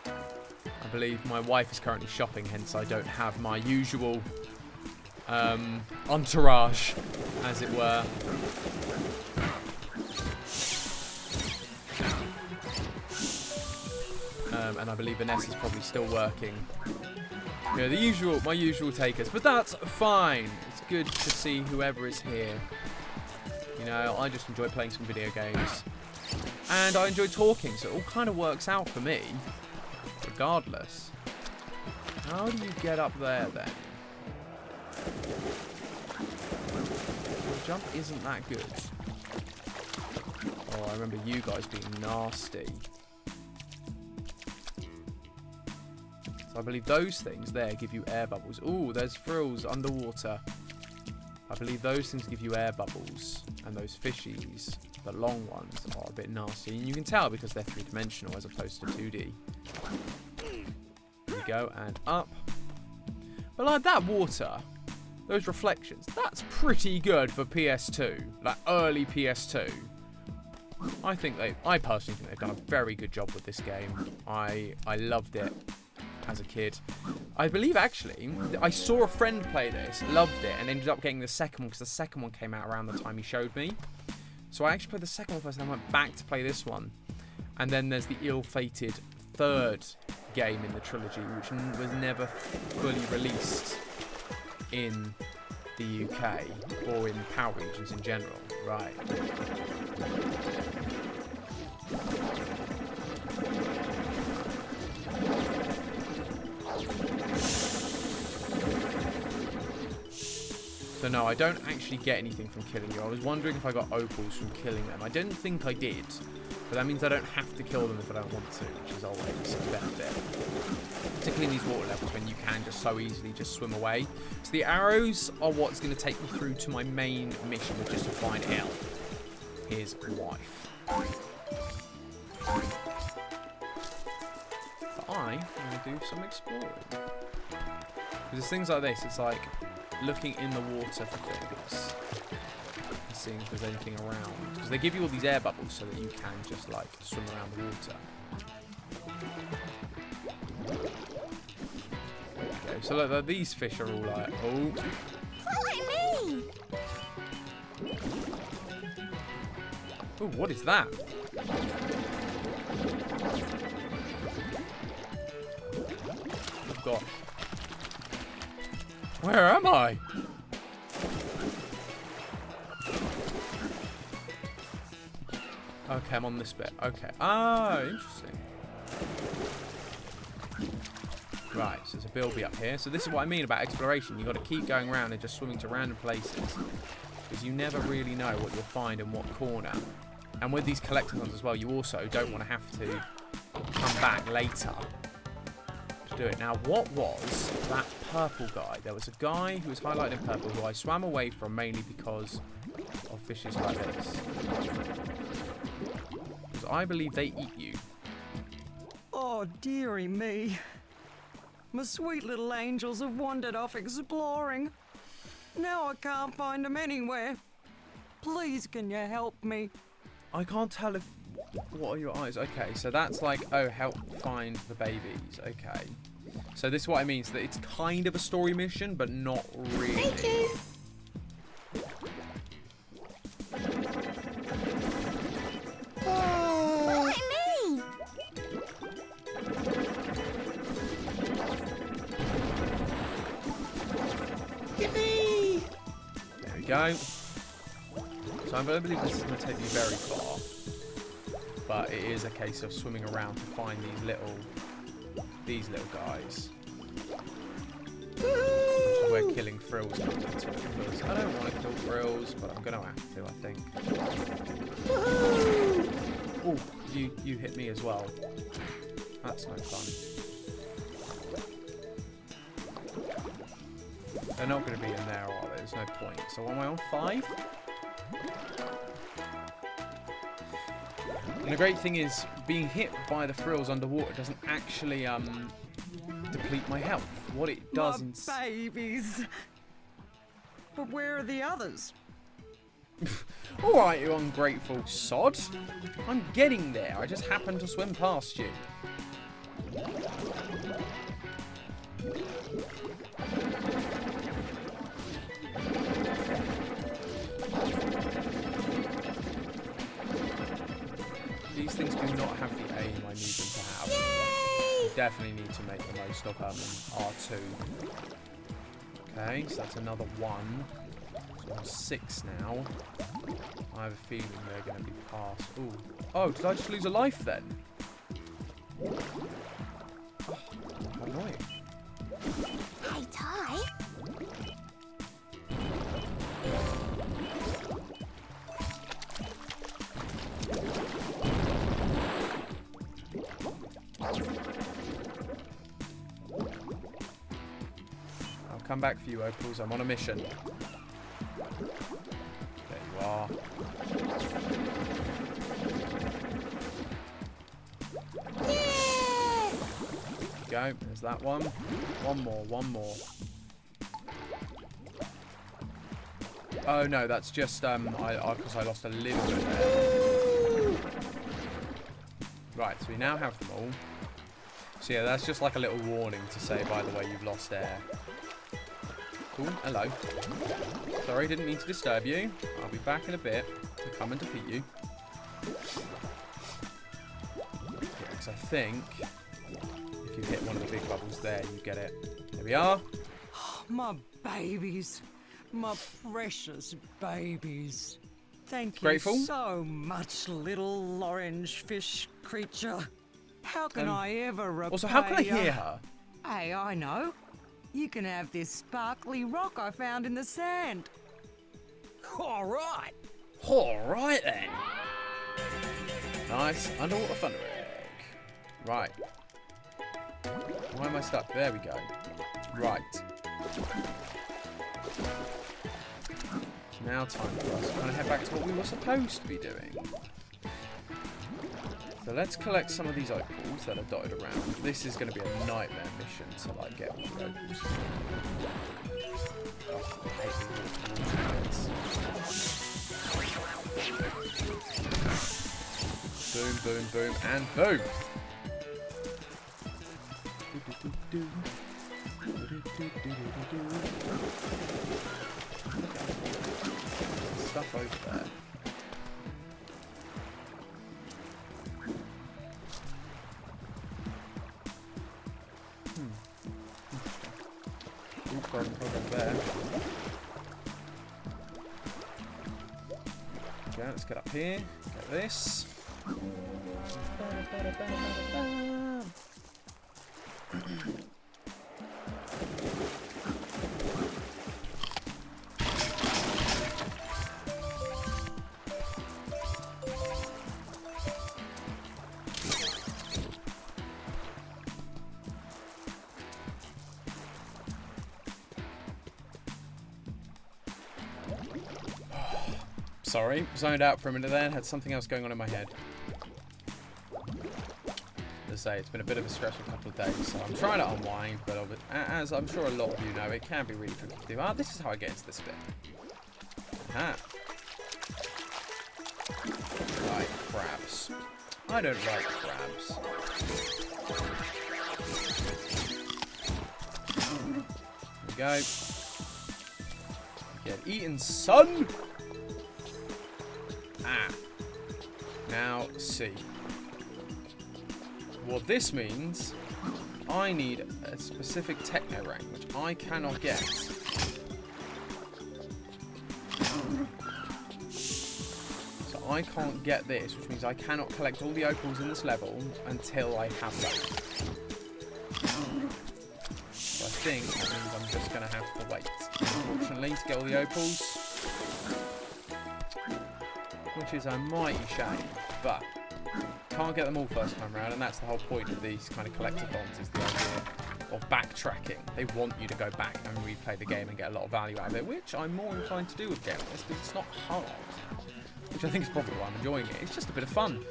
I believe my wife is currently shopping, hence I don't have my usual entourage, as it were. And I believe Vanessa's probably still working. You know, my usual takers, but that's fine. It's good to see whoever is here. You know, I just enjoy playing some video games. And I enjoy talking, so it all kind of works out for me. Regardless. How do you get up there, then? The jump isn't that good. Oh, I remember you guys being nasty. So I believe those things there give you air bubbles. Ooh, there's frills underwater. I believe those things give you air bubbles. And those fishies, the long ones, are a bit nasty. And you can tell because they're three-dimensional as opposed to 2D. There we go, and up. But like that water, those reflections, that's pretty good for PS2. Like early PS2. I personally think they've done a very good job with this game. I loved it as a kid. I believe, actually, I saw a friend play this, loved it, and ended up getting the second one because the second one came out around the time he showed me. So I actually played the second one first, and then went back to play this one. And then there's the ill-fated third game in the trilogy, which was never fully released in the UK, or in PAL regions in general. Right. So no, I don't actually get anything from killing you. I was wondering if I got opals from killing them. I didn't think I did, but that means I don't have to kill them if I don't want to, which is always a benefit. Particularly in these water levels when you can just so easily just swim away. So the arrows are what's going to take me through to my main mission, which is to find Elle, his wife. But I'm going to do some exploring. Because there's things like this, it's like looking in the water for things and seeing if there's anything around, because they give you all these air bubbles so that you can just like swim around the water. Okay, so look, these fish are all like, oh, Follow me! oh, what is that? Oh gosh. Where am I? Okay, I'm on this bit. Okay. Oh, interesting. Right, so there's a bilby up here. So this is what I mean about exploration. You've got to keep going around and just swimming to random places, because you never really know what you'll find in what corner. And with these collecting ones as well, you also don't want to have to come back later to do it. Now, what was that purple guy? There was a guy who was highlighted in purple who I swam away from mainly because of fishes like this. Because I believe they eat you. Oh, dearie me. My sweet little angels have wandered off exploring. Now I can't find them anywhere. Please, can you help me? I can't tell if... What are your eyes? Okay, so that's like, oh, help find the babies. Okay. So this is what I mean. So that it's kind of a story mission, but not really. Thank you. Follow me! Yippee! There we go. So I don't believe this is going to take me very far. But it is a case of swimming around to find these little guys. Which is where killing Frills comes into it, because I don't want to kill Frills, but I'm going to have to, I think. Oh, you hit me as well. That's no fun. They're not going to be in there, are they? There's no point. So am I on 5? And the great thing is, being hit by the Frills underwater doesn't actually deplete my health. What it does My babies. But where are the others? Alright, you ungrateful sod. I'm getting there. I just happened to swim past you. These things do not have the aim I need them to have. Yay! Definitely need to make the most of R2. Okay, so that's another 1. So I'm 6 now. I have a feeling they're going to be past. Ooh. Oh, did I just lose a life then? Oh, how annoying. Hey, Ty. I'll come back for you, Opals. I'm on a mission. There you are. Yeah! Go. There's that one. One more. One more. Oh no, that's just because I lost a little bit there. Right, so we now have them all. So yeah, that's just like a little warning to say, by the way, you've lost air. Cool. Hello. Sorry, didn't mean to disturb you. I'll be back in a bit to come and defeat you. Yeah, because I think if you hit one of the big bubbles there, you get it. There we are. My babies. My precious babies. Thank you Grateful? so much, little orange fish creature. How can I ever repay Also, how can I ya? hear her? Hey, I know. You can have this sparkly rock I found in the sand. All right. Alright then. Nice underwater thunder egg. Right. Why am I stuck? There we go. Right. Now time for us to kind of head back to what we were supposed to be doing. So let's collect some of these opals that are dotted around. This is going to be a nightmare mission to like get all the opals. Oh, I hate the water. Boom, boom, boom, and boom. Stuff over there. Ooh, got over there. Okay, let's get up here. Get this. Sorry, zoned out for a minute there, had something else going on in my head. As I say, it's been a bit of a stressful couple of days, so I'm trying to unwind, but as I'm sure a lot of you know, it can be really tricky to do. Ah, this is how I get into this bit. Ah. Right, crabs. I don't like crabs. There we go. Get eaten, son! Ah. Now, see. What this means, I need a specific techno rank, which I cannot get. I can't get this, which means I cannot collect all the opals in this level until I have them. So I think that means I'm just going to have to wait, unfortunately, to get all the opals. Which is a mighty shame, but can't get them all first time round, and that's the whole point of these kind of collectathons, is the idea of backtracking. They want you to go back and replay the game and get a lot of value out of it, which I'm more inclined to do with games, because it's not hard, which I think is probably why I'm enjoying it. It's just a bit of fun.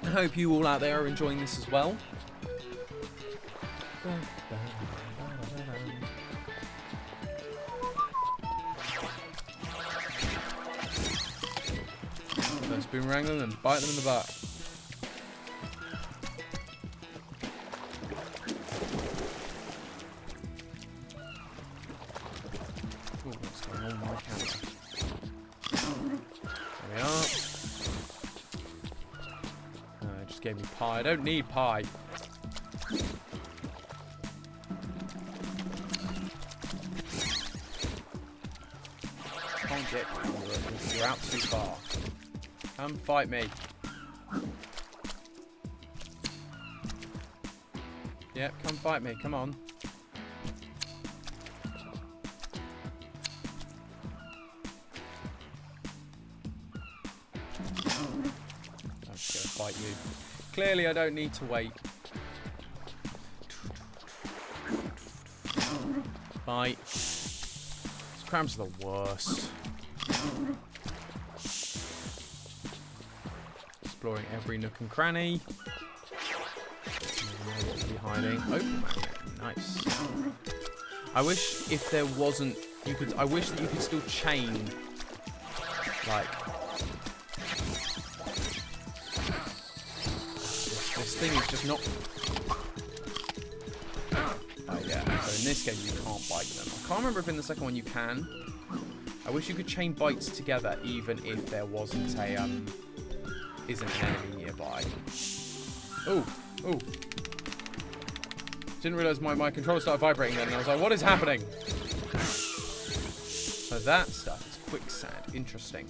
I hope you all out there are enjoying this as well. Let's boomerang them and bite them in the butt. Ooh, what's going on with my camera? There we are. It just gave me pie. I don't need pie. Can't get you. You're out too far. Come fight me. Yep, come fight me. Come on. I'm just gonna fight you. Clearly, I don't need to wait. Fight. These crabs are the worst. Exploring every nook and cranny. What will be hiding? Oh, nice. I wish if there wasn't, you could. I wish that you could still chain, like this thing is just not. Oh yeah. So in this game you can't bite them. I can't remember if in the second one you can. I wish you could chain bites together, even if there wasn't a isn't an enemy nearby. Oh, oh. Didn't realise my controller started vibrating then, and I was like, what is happening? So that stuff is quicksand. Interesting.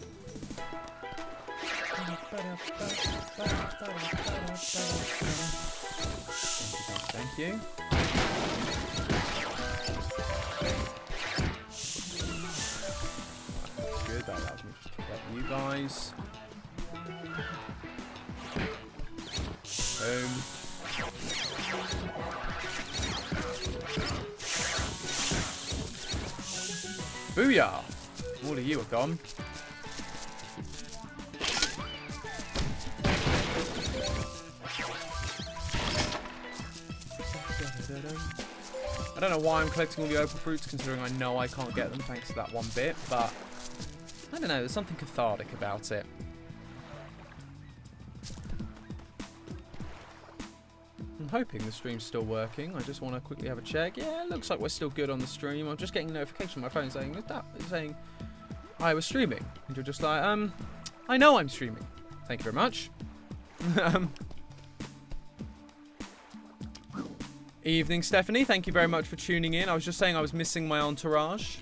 Thank you. Good, that allows me to pick up you guys. Boom. Booyah! All of you are gone. I don't know why I'm collecting all the opal fruits, considering I know I can't get them thanks to that one bit, but I don't know, there's something cathartic about it. I'm hoping the stream's still working. I just want to quickly have a check. Yeah, it looks like we're still good on the stream. I'm just getting a notification on my phone saying I was streaming. And you're just like, I know I'm streaming. Thank you very much. Evening, Stephanie. Thank you very much for tuning in. I was just saying I was missing my entourage.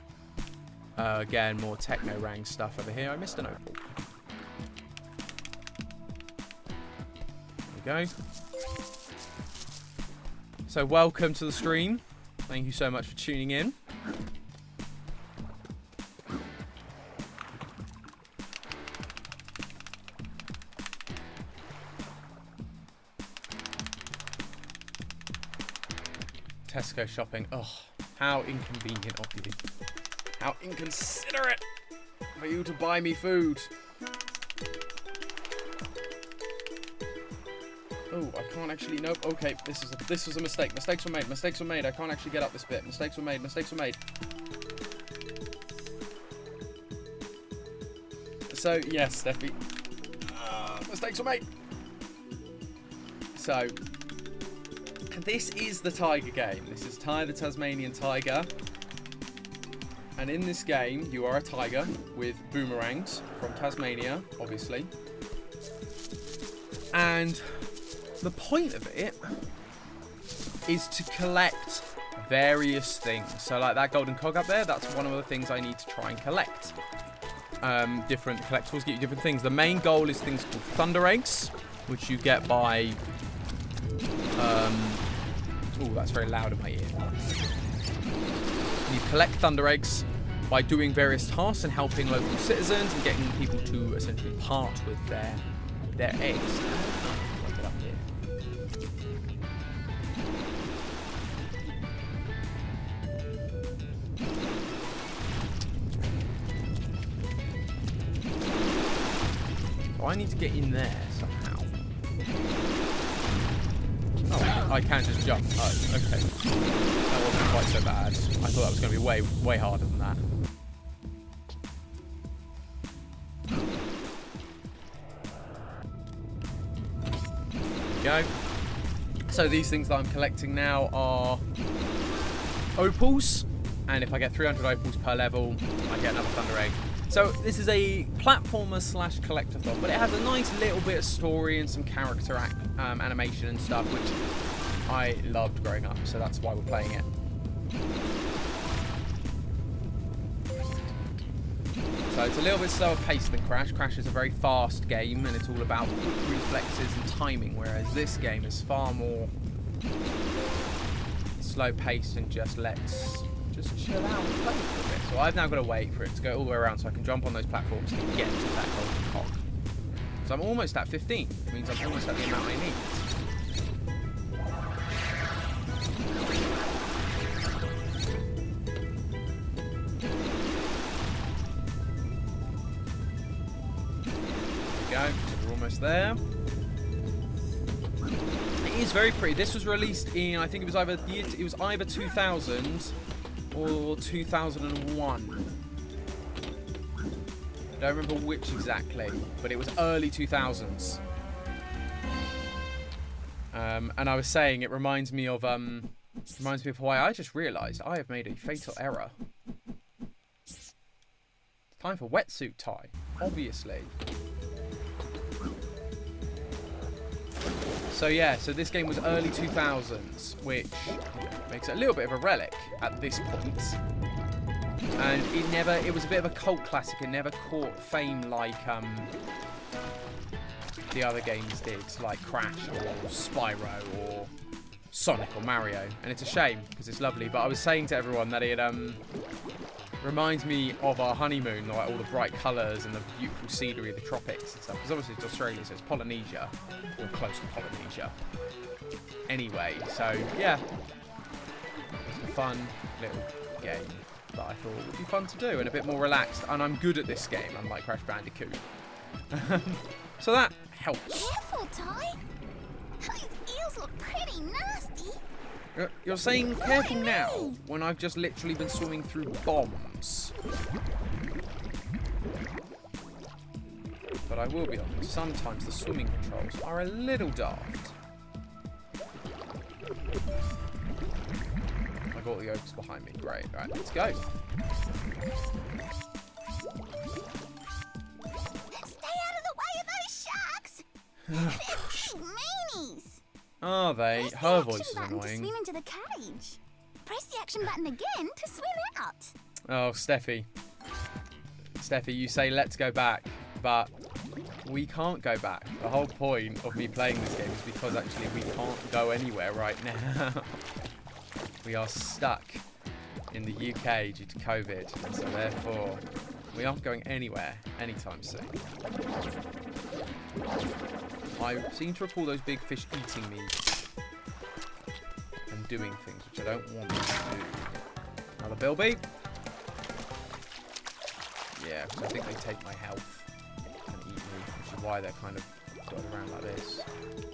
Again, more techno-rang stuff over here. I missed an opal. There we go. So welcome to the stream. Thank you so much for tuning in. Tesco shopping. Oh, how inconvenient of you. How inconsiderate for you to buy me food. Oh, I can't actually. Nope. Okay, this was a mistake. Mistakes were made. Mistakes were made. I can't actually get up this bit. Mistakes were made. Mistakes were made. So yes, Steffi. Mistakes were made. So this is the tiger game. This is Ty the Tasmanian Tiger. And in this game, you are a tiger with boomerangs from Tasmania, obviously. And the point of it is to collect various things. So like that golden cog up there, that's one of the things I need to try and collect. different collectibles, get you different things. The main goal is things called Thunder Eggs, which you get by... oh, that's very loud in my ear. You collect Thunder Eggs by doing various tasks and helping local citizens and getting people to essentially part with their eggs. Look it up here. So I need to get in there somehow. Oh, I can just jump. Oh, okay. That wasn't quite so bad. I thought that was going to be way, way harder than that. There we go. So these things that I'm collecting now are opals. And if I get 300 opals per level, I get another Thunder Egg. So this is a platformer slash collectathon, but it has a nice little bit of story and some character animation and stuff, which I loved growing up, so that's why we're playing it. So it's a little bit slower paced than Crash. Crash is a very fast game, and it's all about quick reflexes and timing, whereas this game is far more slow paced and just let's just chill out and play for a bit. So I've now got to wait for it to go all the way around so I can jump on those platforms and get to that golden cock. So I'm almost at 15. It means I'm almost at the amount I need. There we go. We're almost there. It is very pretty. This was released in, I think it was either 2000 or 2001. I don't remember which exactly, but it was early 2000s. And I was saying it reminds me of Hawaii. I just realised I have made a fatal error. It's time for wetsuit tie, obviously. So yeah, so this game was early 2000s, which makes it a little bit of a relic at this point. And it was a bit of a cult classic. It never caught fame like the other games did, like Crash or Spyro or Sonic or Mario. And it's a shame, because it's lovely. But I was saying to everyone that it reminds me of our honeymoon, like all the bright colours and the beautiful scenery of the tropics and stuff. Because obviously it's Australia, so it's Polynesia, or close to Polynesia. Anyway, so yeah, it's a fun little game that I thought would be fun to do and a bit more relaxed. And I'm good at this game, unlike Crash Bandicoot. So that helps. Careful, Ty. Those eels look pretty nasty. You're saying careful now, when I've just literally been swimming through bombs. But I will be honest, sometimes the swimming controls are a little daft. I got the opals behind me. Great. Right, let's go. Stay out of the way of those sharks. They're big meanies. Are they? Press Her the voice action is button annoying. to swim into the cage. Press the action button again to swim out. Oh, Steffi. Steffi, you say let's go back, but we can't go back. The whole point of me playing this game is because actually we can't go anywhere right now. We are stuck in the UK due to COVID, and so therefore we aren't going anywhere anytime soon. I seem to recall those big fish eating me and doing things which I don't want them to do. Another bilby. Yeah, because I think they take my health and eat me, which is why they're kind of dotted around like this.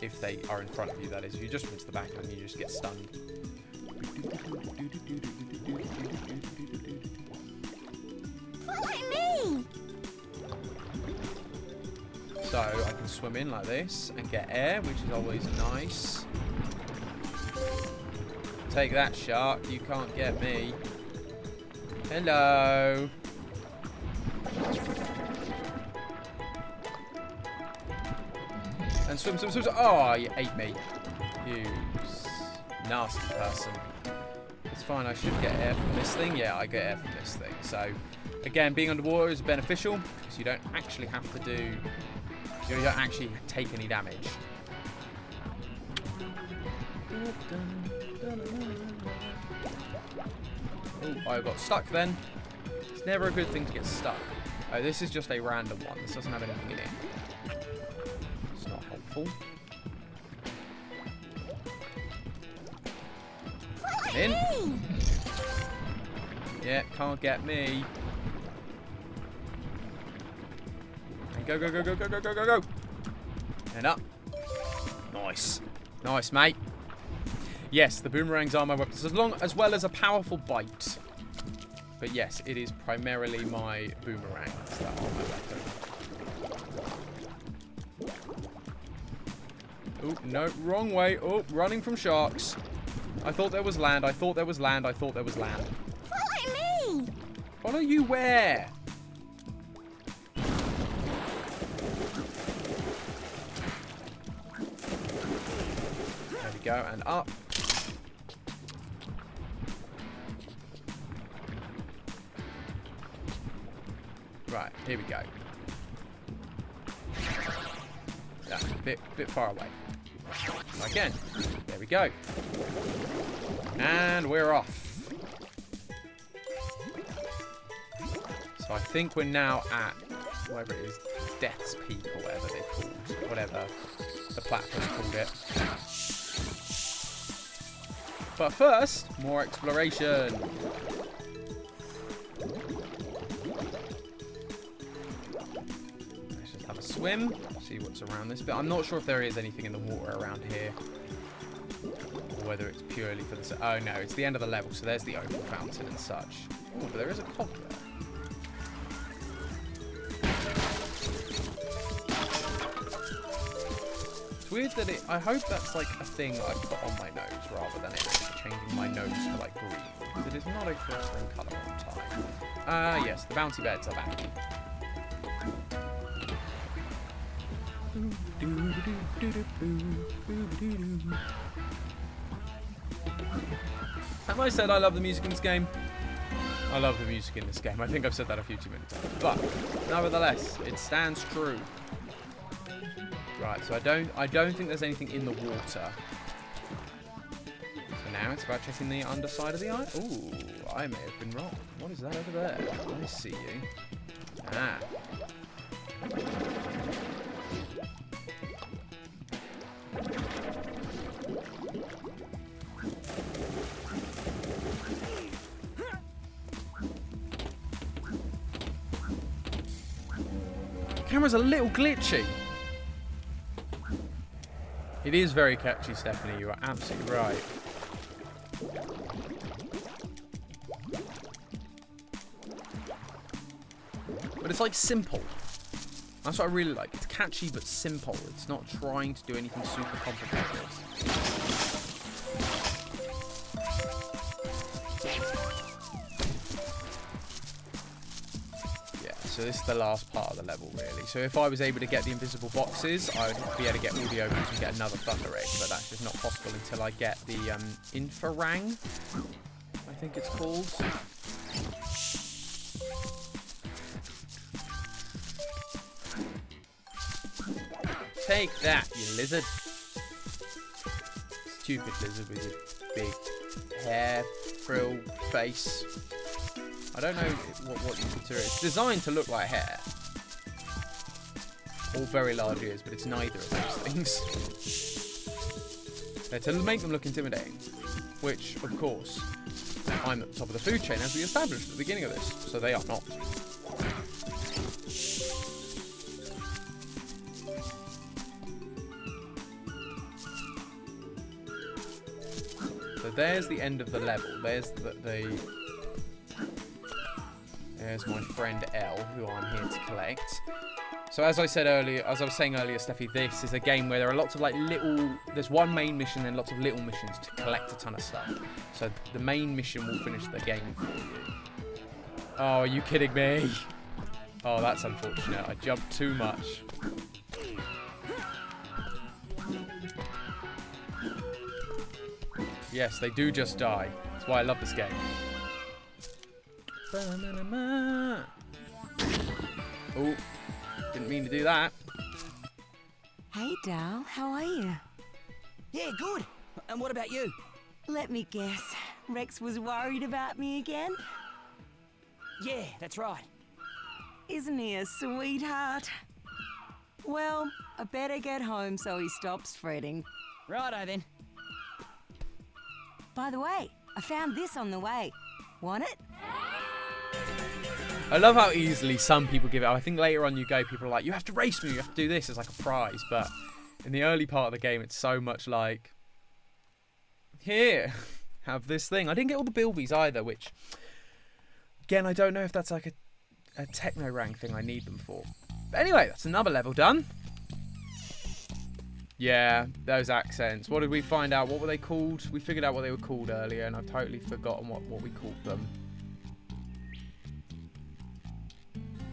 If they are in front of you, that is. If you just run to the back and you just get stunned. Follow me. So I can swim in like this and get air, which is always nice. Take that, shark. You can't get me. Hello. And swim, swim, swim, swim. Oh, you ate me. You nasty person. It's fine, I should get air from this thing. Yeah, I get air from this thing. So Again, being underwater is beneficial because you don't actually have to do... You don't actually take any damage. Oh, I got stuck then. It's never a good thing to get stuck. Oh, this is just a random one. This doesn't have anything in it. It's not helpful. In. Yeah, can't get me. And go, go, go, go, go, go, go, go, go. And up. Nice. Nice, mate. Yes, the boomerangs are my weapons, as well as a powerful bite. But yes, it is primarily my boomerangs that are my weapon. Oh, no, wrong way. Oh, running from sharks. I thought there was land. I thought there was land. I thought there was land. Follow me! Follow you where? There we go, and up. Right, here we go. Yeah, a bit far away. Again, there we go. And we're off. So I think we're now at, whatever it is, Death's Peak or whatever they're called. Whatever the platform called it. But first, more exploration. Let's just have a swim, see what's around this bit. I'm not sure if there is anything in the water around here. Or whether it's purely for the... Oh no, it's the end of the level, so there's the open fountain and such. Oh, but there is a cog there. It's weird that it... I hope that's like a thing I put on my nose rather than it actually changing my nose to like green. Because it is not a flattering colour on time. Yes, the bouncy beds are back. Have I said I love the music in this game? I love the music in this game. I think I've said that a few too many times. But nevertheless, it stands true. Right, so I don't think there's anything in the water. So now it's about checking the underside of the eye. Ooh, I may have been wrong. What is that over there? I see you. Ah. Camera's a little glitchy. It is very catchy, Stephanie. You are absolutely right. But it's like simple. That's what I really like. It's catchy but simple. It's not trying to do anything super complicated. So this is the last part of the level, really. So if I was able to get the invisible boxes, I would be able to get all the opens and get another Thunder Egg, but that's just not possible until I get the Infarang, I think it's called. Take that, you lizard. Stupid lizard with your big hair frill face. I don't know what you consider it. It's designed to look like hair. Or very large ears, but it's neither of those things. They're to make them look intimidating. Which, of course, I'm at the top of the food chain, as we established at the beginning of this. So they are not. So there's the end of the level. There's There's my friend Elle, who I'm here to collect. So as I was saying earlier, Steffi, this is a game where there are lots of like there's one main mission and lots of little missions to collect a ton of stuff. So the main mission will finish the game for you. Oh, are you kidding me? Oh, that's unfortunate. I jumped too much. Yes, they do just die. That's why I love this game. Oh, didn't mean to do that. Hey, Dal, how are you? Yeah, good. And what about you? Let me guess. Rex was worried about me again? Yeah, that's right. Isn't he a sweetheart? Well, I better get home so he stops fretting. Righto then. By the way, I found this on the way. Want it? I love how easily some people give it up. I think later on you go, people are like, you have to race me, you have to do this. It's like a prize. But in the early part of the game, it's so much like, here, have this thing. I didn't get all the bilbies either, which, again, I don't know if that's like a techno rank thing I need them for. But anyway, that's another level done. Yeah, those accents. What did we find out? What were they called? We figured out what they were called earlier, and I've totally forgotten what we called them.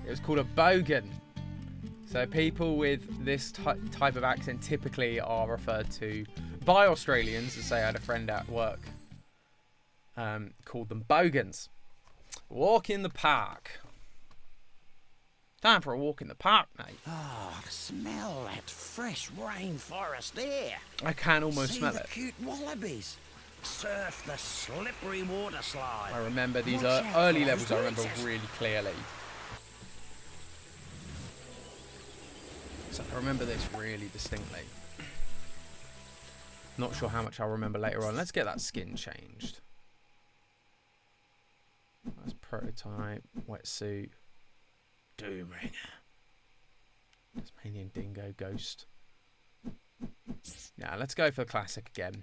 It was called a bogan. So people with this type of accent typically are referred to by Australians. To say I had a friend at work called them bogans. Walk in the park. Time for a walk in the park, mate. Oh, smell that fresh rainforest air. I can almost See smell the it. cute wallabies. Surf the slippery water slide. I remember these Watch out early for levels. those I remember lizards. really clearly. So I remember this really distinctly. Not sure how much I'll remember later on. Let's get that skin changed. That's prototype, wetsuit, Doom Ringer, Tasmanian Dingo Ghost. Yeah, let's go for the classic again.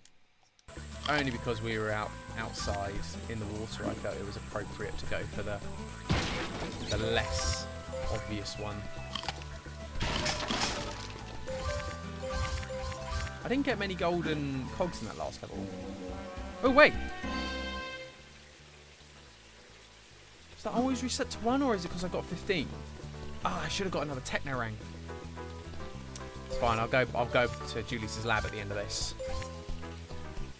Only because we were outside in the water, I felt it was appropriate to go for the less obvious one. I didn't get many golden cogs in that last level. Oh wait! Does that always reset to 1, or is it because I got 15? Oh, I should have got another techno rank. It's fine. I'll go to Julius's lab at the end of this.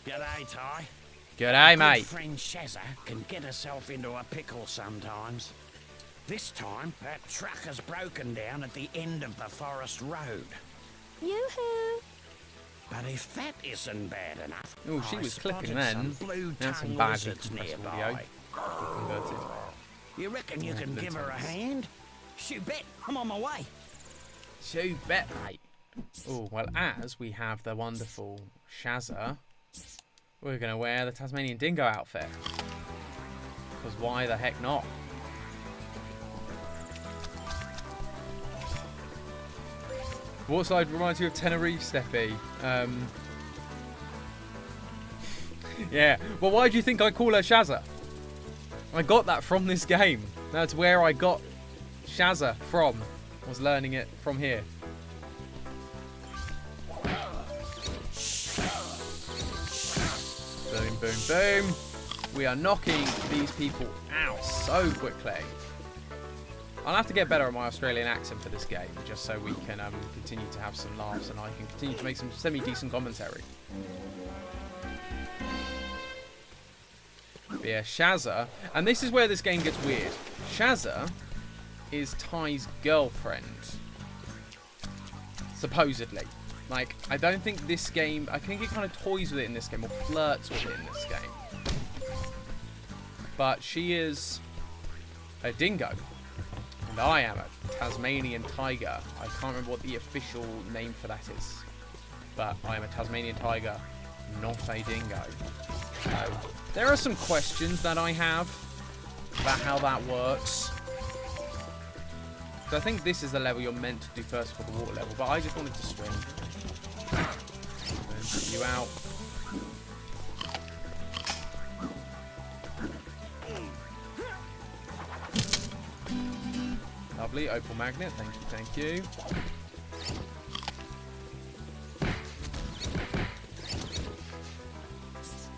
G'day, Ty. G'day, Good mate. friend Shazza can get herself into a pickle sometimes. This time, that truck has broken down at the end of the forest road. Yoo-hoo! But if that isn't bad enough, Oh, she I was clipping spotted then. some blue Now some tongue badly lizards compressed nearby. audio. Converted. You reckon you Yeah, can give her a Bluetones. hand? Shoot, bet. I'm on my way. You bet, mate. Oh, well, as we have the wonderful Shazza, we're going to wear the Tasmanian Dingo outfit. Because why the heck not? What side reminds you of Tenerife, Steffi? Yeah. Well, why do you think I call her Shazza? I got that from this game. That's where I got Shazza from. I was learning it from here. Boom, boom, boom. We are knocking these people out so quickly. I'll have to get better at my Australian accent for this game, just so we can continue to have some laughs and I can continue to make some semi-decent commentary. But yeah, Shazza, and this is where this game gets weird. Shazza is Ty's girlfriend, supposedly. Like, I don't think this game, I think it kind of toys with it in this game, or flirts with it in this game. But she is a dingo. And I am a Tasmanian tiger. I can't remember what the official name for that is. But I am a Tasmanian tiger, not a dingo. So, there are some questions that I have about how that works. So I think this is the level you're meant to do first for the water level, but I just wanted to string. And put you out. Lovely, opal magnet, thank you, thank you.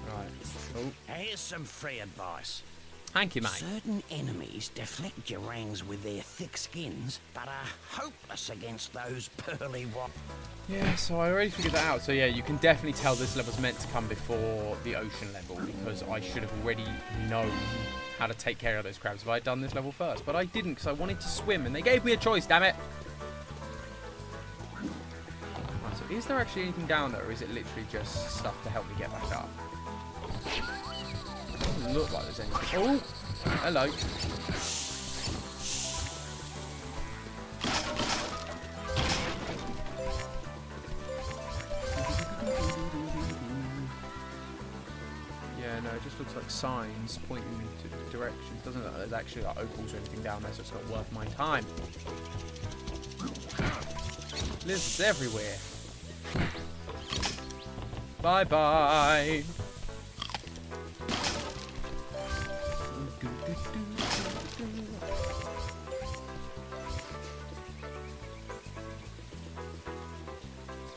Right, oh, Here's some free advice. thank you, mate. Certain enemies deflect your rangs with their thick skins, but are hopeless against those pearly wop. Yeah, so I already figured that out. So yeah, you can definitely tell this level's meant to come before the ocean level, because I should have already known how to take care of those crabs if I had done this level first. But I didn't because I wanted to swim and they gave me a choice, damn it. Right, so is there actually anything down there or is it literally just stuff to help me get back up? It doesn't look like there's anything. Oh, hello. No, it just looks like signs pointing to directions. Doesn't look like there's actually like opals or anything down there, so it's not worth my time. Lizards everywhere. Bye bye.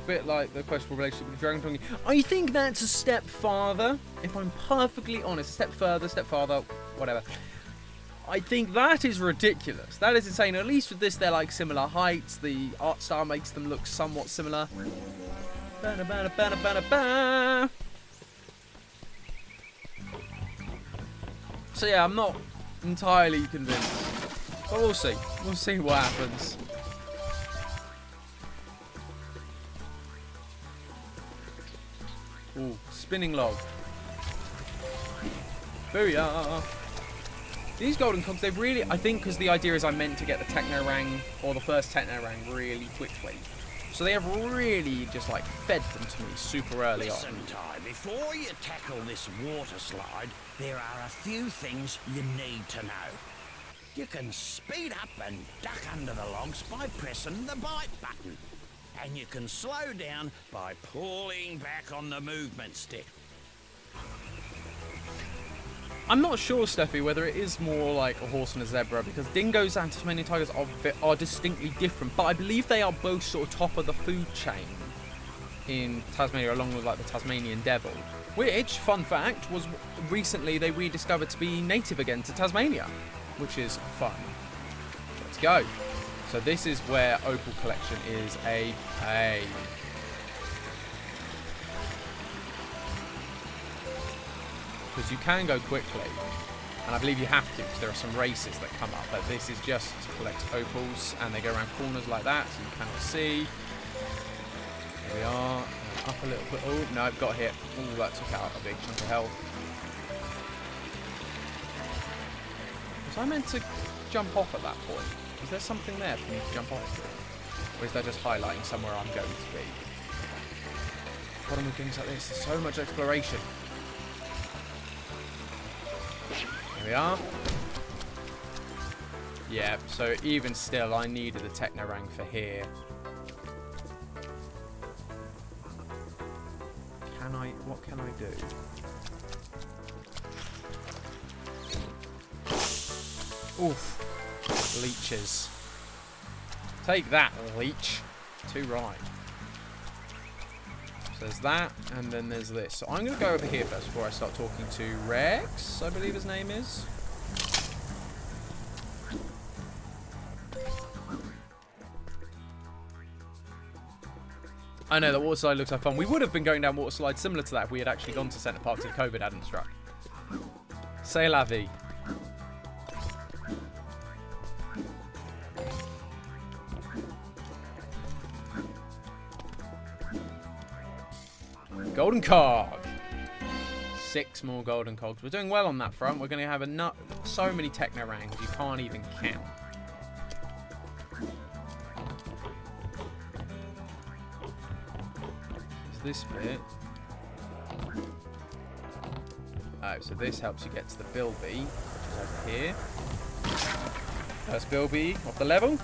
Bit like the questionable relationship with Dragon Tongue. I think that's a step farther, if I'm perfectly honest. A step further, step farther, whatever. I think that is ridiculous. That is insane. At least with this, they're like similar heights. The art style makes them look somewhat similar. So yeah, I'm not entirely convinced. But we'll see. We'll see what happens. Ooh, spinning log. Booyah! These golden cogs, they've really, I think, because the idea is I meant to get the Techno Rang, or the first Techno Rang, really quickly. So they have really just, like, fed them to me super early on. Listen, Ty, before you tackle this water slide, there are a few things you need to know. You can speed up and duck under the logs by pressing the bite button. And you can slow down by pulling back on the movement stick. I'm not sure, Steffi, whether it is more like a horse and a zebra, because dingoes and Tasmanian tigers are distinctly different, but I believe they are both sort of top of the food chain in Tasmania, along with like the Tasmanian devil, which, fun fact, was recently they rediscovered to be native again to Tasmania, which is fun. Let's go. So this is where opal collection is a pain. Because you can go quickly, and I believe you have to because there are some races that come up, but this is just to collect opals, and they go around corners like that, so you cannot see. Here we are, up a little bit. Oh, no, I've got hit. Oh, that took out a big chunk of health. Was I meant to jump off at that point? Is there something there for me to jump off to? Or is that just highlighting somewhere I'm going to be? Bottom of things like this, there's so much exploration. Here we are. Yeah, so even still, I needed the Techno Rang for here. What can I do? Oof. Leeches. Take that, leech. Too right. So there's that, and then there's this. So I'm going to go over here first before I start talking to Rex, I believe his name is. I know, that water slide looks like fun. We would have been going down water slides similar to that if we had actually gone to Centre Parks if COVID hadn't struck. C'est la vie. Golden cog. 6 more golden cogs. We're doing well on that front. We're going to have so many Techno Rangs you can't even count. This bit. Oh, so this helps you get to the Bilby, which is over here. First Bilby off the level.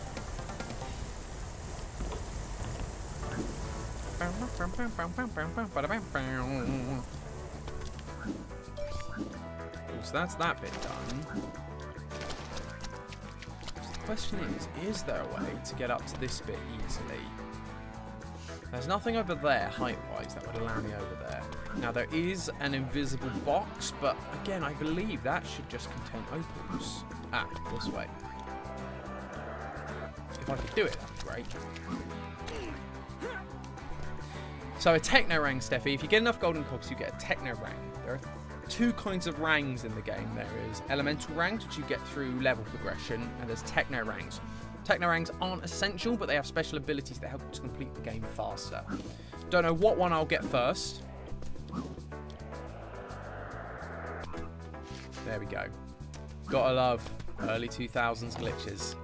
So that's that bit done. So the question is there a way to get up to this bit easily? There's nothing over there, height-wise, that would allow me over there. Now, there is an invisible box, but again, I believe that should just contain opals. Ah, this way. If I could do it, that'd be great. So, a Techno Rang, Steffi. If you get enough golden cogs, you get a Techno Rang. There are two kinds of rangs in the game. There is elemental ranks, which you get through level progression, and there's techno ranks. Techno ranks aren't essential, but they have special abilities that help you to complete the game faster. Don't know what one I'll get first. There we go. Gotta love early 2000s glitches.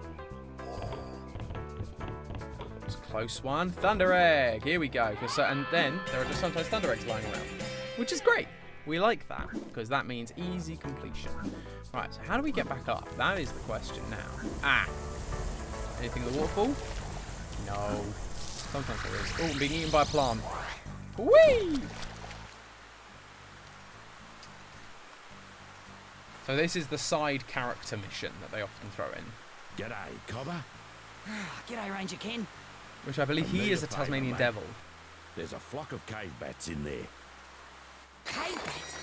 It's a close one. Thunder Egg. Here we go. And then there are just sometimes Thunder Eggs lying around, which is great. We like that because that means easy completion. Right, so how do we get back up? That is the question now. Ah. Anything in the waterfall? No. Sometimes there is. Oh, I'm being eaten by a plant. Whee! So this is the side character mission that they often throw in. G'day, Cobber. G'day, Ranger Ken. Which I believe he is a Tasmanian devil. There's a flock of cave bats in there. Cave bats?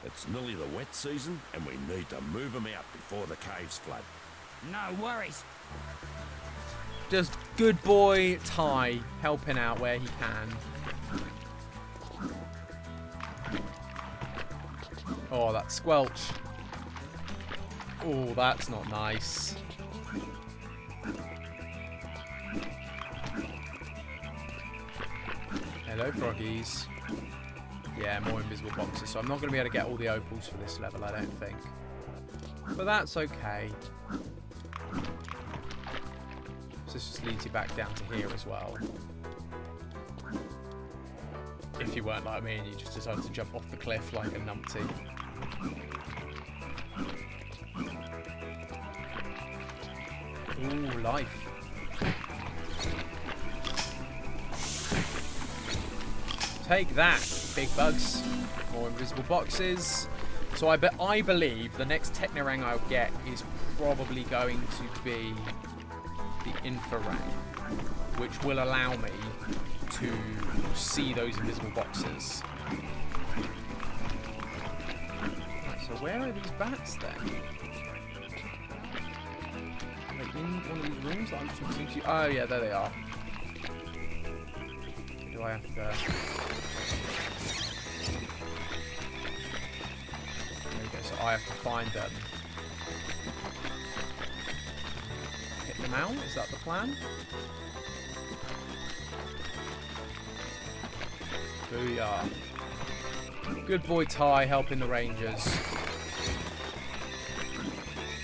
It's nearly the wet season, and we need to move them out before the caves flood. No worries. Just good boy Ty helping out where he can. Oh, that squelch. Oh, that's not nice. Hello, froggies. Yeah, more invisible boxes. So I'm not going to be able to get all the opals for this level, I don't think. But that's okay. So this just leads you back down to here as well. If you weren't like me and you just decided to jump off the cliff like a numpty. Ooh, life. Take that, big bugs. More invisible boxes. So I believe the next Technorang I'll get is probably going to be the Infrarang, which will allow me to see those invisible boxes. Right, so where are these bats then? Like in one of these rooms that I'm just missing to? Oh yeah, there they are. Do I have to? There we go. So I have to find them. Hit them out. Is that the plan? Booyah. Good boy Ty helping the Rangers.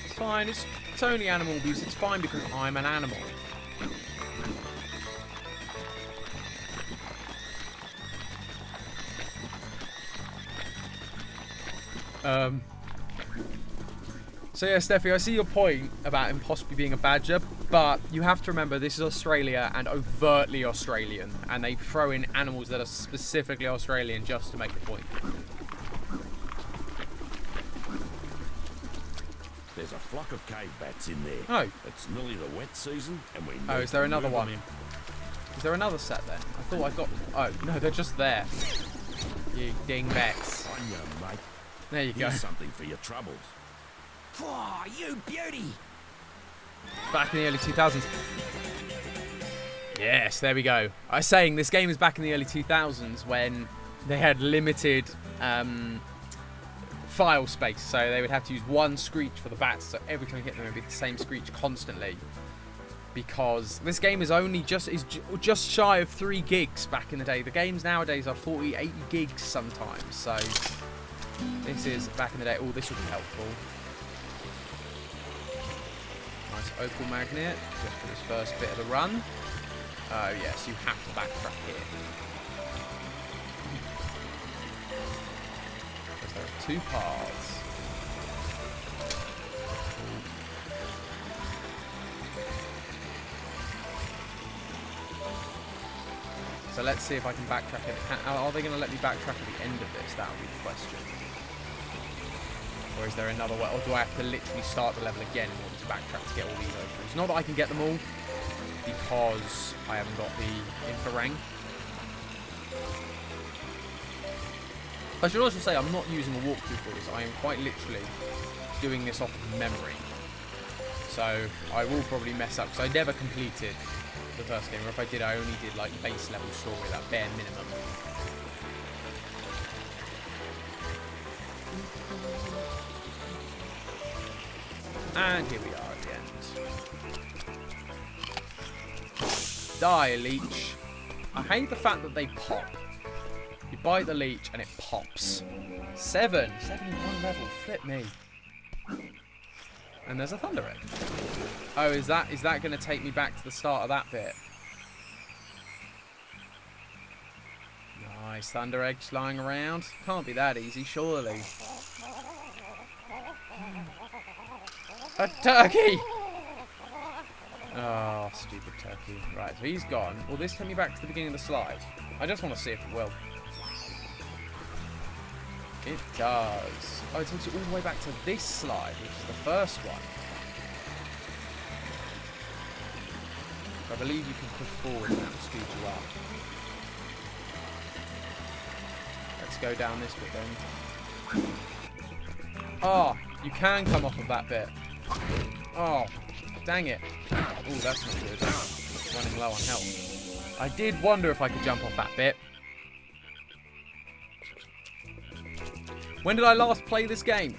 It's fine. It's only animal abuse. It's fine because I'm an animal. So yeah, Steffi, I see your point about him possibly being a badger, but you have to remember this is Australia and overtly Australian, and they throw in animals that are specifically Australian just to make the point. There's a flock of cave bats in there. Oh. It's nearly the wet season, and we need Oh, is there to another move one? them Is there another set then? I thought I got... Oh, no, they're just there. You dingbats. on you, mate. There you go. Here's something for your troubles. Oh, you beauty! Back in the early 2000s. Yes, there we go. I was saying this game is back in the early 2000s when they had limited file space, so they would have to use one screech for the bats, so every time you hit them it would be the same screech constantly. Because this game is only just shy of 3 gigs back in the day. The games nowadays are 40, 80 gigs sometimes, so this is back in the day. Oh, this will be helpful. Nice opal magnet just for this first bit of the run. Oh yes, you have to backtrack here. Because there are 2 paths. So let's see if I can backtrack it. Are they going to let me backtrack at the end of this? That would be the question. Or is there another way? Or do I have to literally start the level again in order to backtrack to get all these opals? Not that I can get them all, because I haven't got the Infrarang. I should also say I'm not using a walkthrough for this. I am quite literally doing this off of memory. So I will probably mess up, because I never completed the first game, or if I did, I only did like base level story, that bare minimum. And here we are at the end. Die, leech. I hate the fact that they pop. You bite the leech and it pops. 71 level. Flip me. And there's a thunder egg. Oh, is that going to take me back to the start of that bit? Nice thunder eggs lying around. Can't be that easy, surely. A turkey! Oh, stupid turkey. Right, so he's gone. Will this take me back to the beginning of the slide? I just want to see if it will. It does. Oh, it takes you all the way back to this slide, which is the first one. I believe you can push forward and that will speed you up. Let's go down this bit then. Oh, you can come off of that bit. Oh, dang it. Oh, that's not good. Running low on health. I did wonder if I could jump off that bit. When did I last play this game?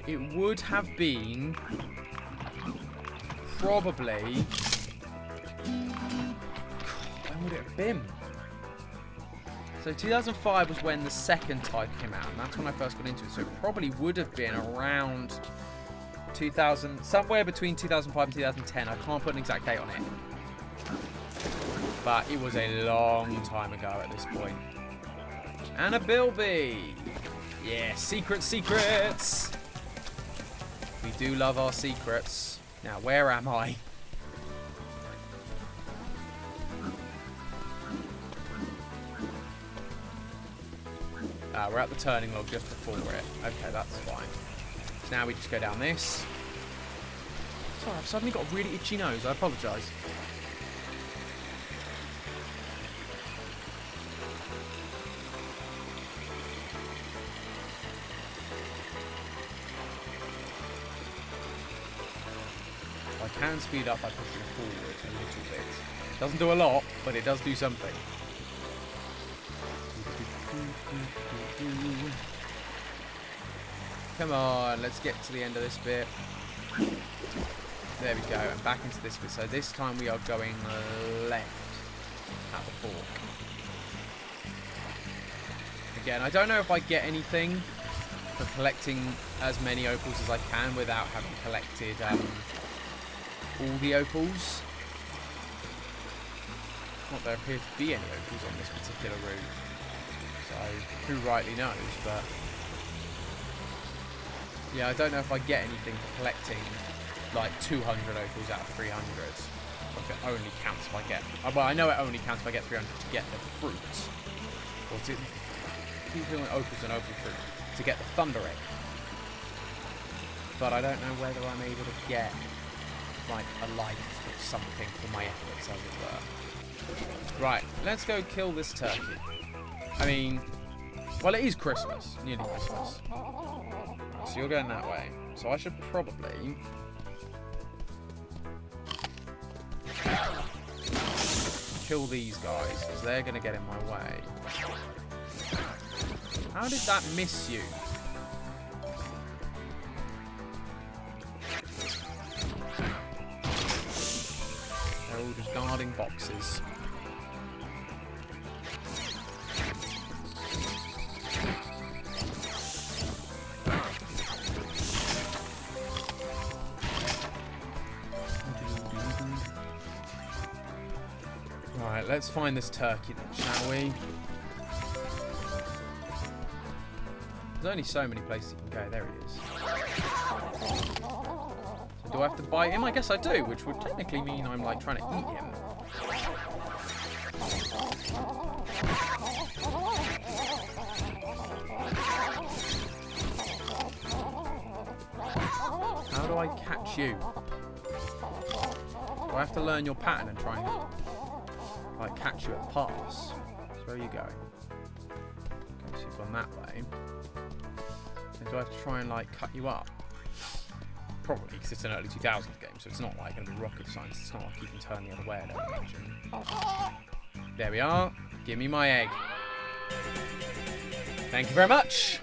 It would have been probably... When would it have been? So 2005 was when the second type came out, and that's when I first got into it. So it probably would have been around 2000, somewhere between 2005 and 2010. I can't put an exact date on it. But it was a long time ago at this point. And a Bilby. Yeah, secrets. We do love our secrets. Now, where am I? We're at the turning log just before it. Okay, that's fine. So now we just go down this. Sorry, I've suddenly got a really itchy nose. I apologise. I can speed up by pushing forward a little bit. Doesn't do a lot, but it does do something. Come on, let's get to the end of this bit. There we go, and back into this bit. So this time we are going left at the fork. Again, I don't know if I get anything for collecting as many opals as I can without having collected all the opals. Not there appear to be any opals on this particular route. So, who rightly knows, but... Yeah, I don't know if I get anything for collecting, like, 200 opals out of 300. Or if it only counts if I get... Well, I know it only counts if I get 300 to get the fruit. Or to... Keep doing opals and opal fruit. To get the thunder egg. But I don't know whether I'm able to get, like, a life or something for my efforts, as it were. Right, let's go kill this turkey. I mean, well, it is Christmas, nearly Christmas. So you're going that way. So I should probably kill these guys, because they're going to get in my way. How did that miss you? They're all just guarding boxes. Right, let's find this turkey then, shall we? There's only so many places you can go. There he is. So do I have to bite him? I guess I do, which would technically mean I'm like trying to eat him. How do I catch you? Do I have to learn your pattern and try and like catch you at pass? So where are you going? Okay, so you've gone that way. And do I have to try and like cut you up? Probably, because it's an early 2000s game, so it's not like going to be rocket science. It's not like you can turn the other way, I don't imagine. There we are. Give me my egg. Thank you very much.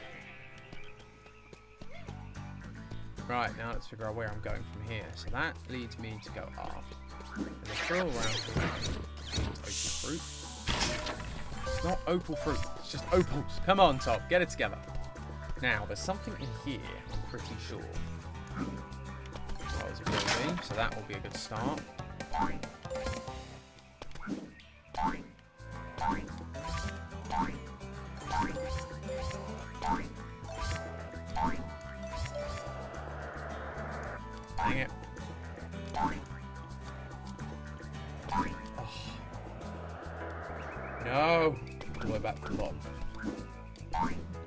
Right, now let's figure out where I'm going from here. So that leads me to go up. There's a frill around here. Opal fruit. It's not opal fruit, it's just opals. Come on, Top, get it together. Now, there's something in here, I'm pretty sure. Well, as it will be, so that will be a good start. Dang it. Oh. No! All the way back to the bottom.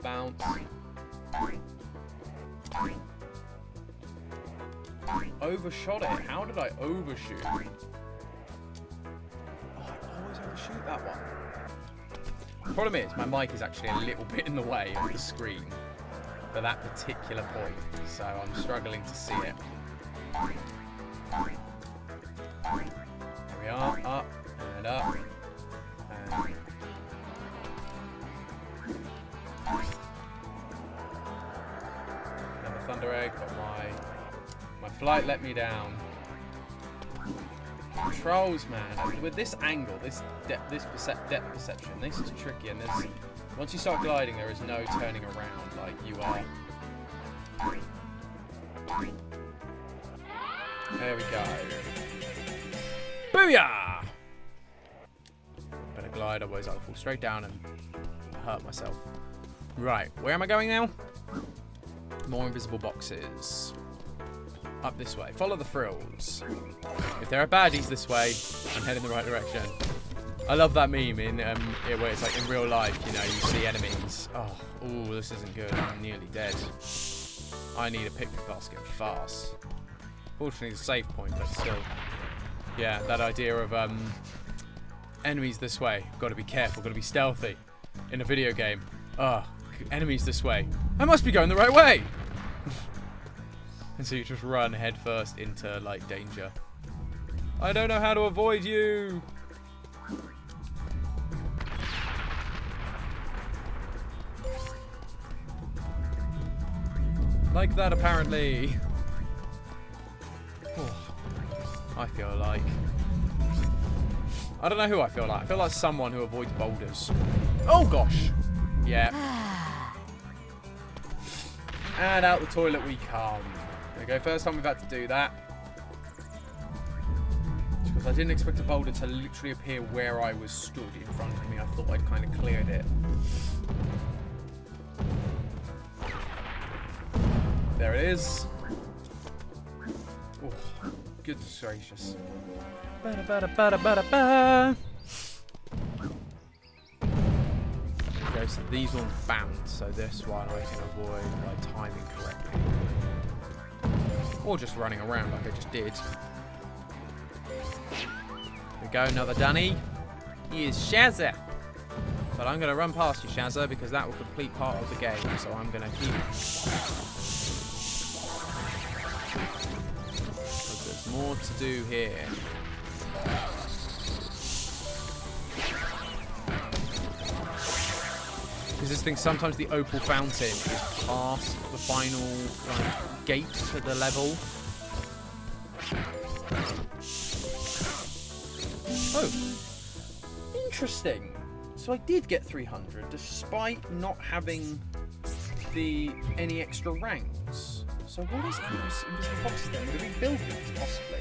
Bounce. Overshot it. How did I overshoot? Oh, I always overshoot that one. Problem is, my mic is actually a little bit in the way of the screen for that particular point, so I'm struggling to see it. There we are, up and up. And another thunder egg, but my flight let me down. Controls, man. With this angle, this depth perception, this is tricky, and there's once you start gliding, there is no turning around like you are. There we go. Booyah! Better glide, otherwise I'll fall straight down and hurt myself. Right, where am I going now? More invisible boxes. Up this way. Follow the frills. If there are baddies this way, I'm heading in the right direction. I love that meme in where it's like in real life, you know, you see enemies. Oh, ooh, this isn't good. I'm nearly dead. I need a picnic basket fast. Fortunately, it's a save point, but still. Yeah, that idea of enemies this way. Got to be careful. Got to be stealthy. In a video game. Enemies this way. I must be going the right way. And so you just run head first into like danger. I don't know how to avoid you. Like that, apparently. I feel like... I don't know who I feel like. I feel like someone who avoids boulders. Oh, gosh. Yeah. And out the toilet we come. There we go. First time we've had to do that. It's because I didn't expect a boulder to literally appear where I was stood in front of me. I thought I'd kind of cleared it. There it is. Oh, goodness gracious. Ba-da-ba-da-ba-da-ba-da-ba. Okay, so these ones bounce, so this one I can avoid by timing correctly. Or just running around like I just did. Here we go, another dunny. He is Shazza. But I'm going to run past you, Shazza, because that will complete part of the game, so I'm going to keep... There's more to do here. Because this thing, sometimes the opal fountain is past the final gate to the level. Oh, interesting. So I did get 300 despite not having any extra ranks. So what is in those invisible boxes then? Would we build these possibly?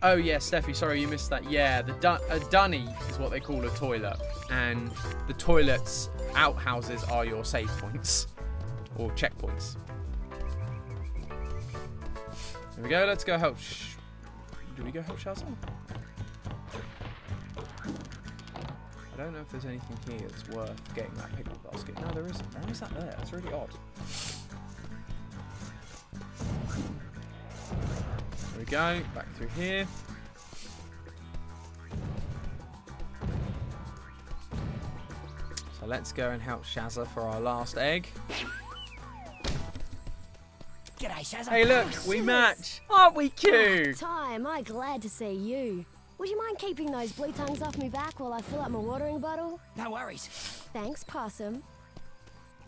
Oh yeah, Steffi, sorry you missed that. Yeah, a dunny is what they call a toilet, and the toilets outhouses are your save points or checkpoints. There we go. Let's go help. Do we go help Shazza? I don't know if there's anything here that's worth getting that picnic basket. No, there isn't. Why is that there? That's really odd. There we go. Back through here. So let's go and help Shazza for our last egg. G'day, Shazza. Hey, look, we match. Aren't we cute? Time, I'm glad to see you. Would you mind keeping those blue tongues off me back while I fill up my watering bottle? No worries. Thanks, Possum.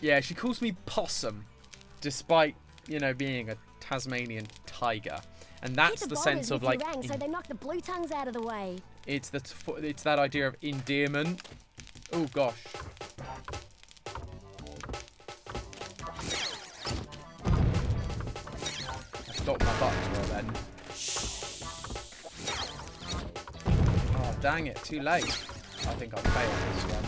Yeah, she calls me Possum. despite, you know, being a Tasmanian tiger. And that's the sense of like... so they knock the blue tongues out of the way. It's that idea of endearment. Oh, gosh. I stopped my butt as well then. Oh, dang it. Too late. I think I failed this one.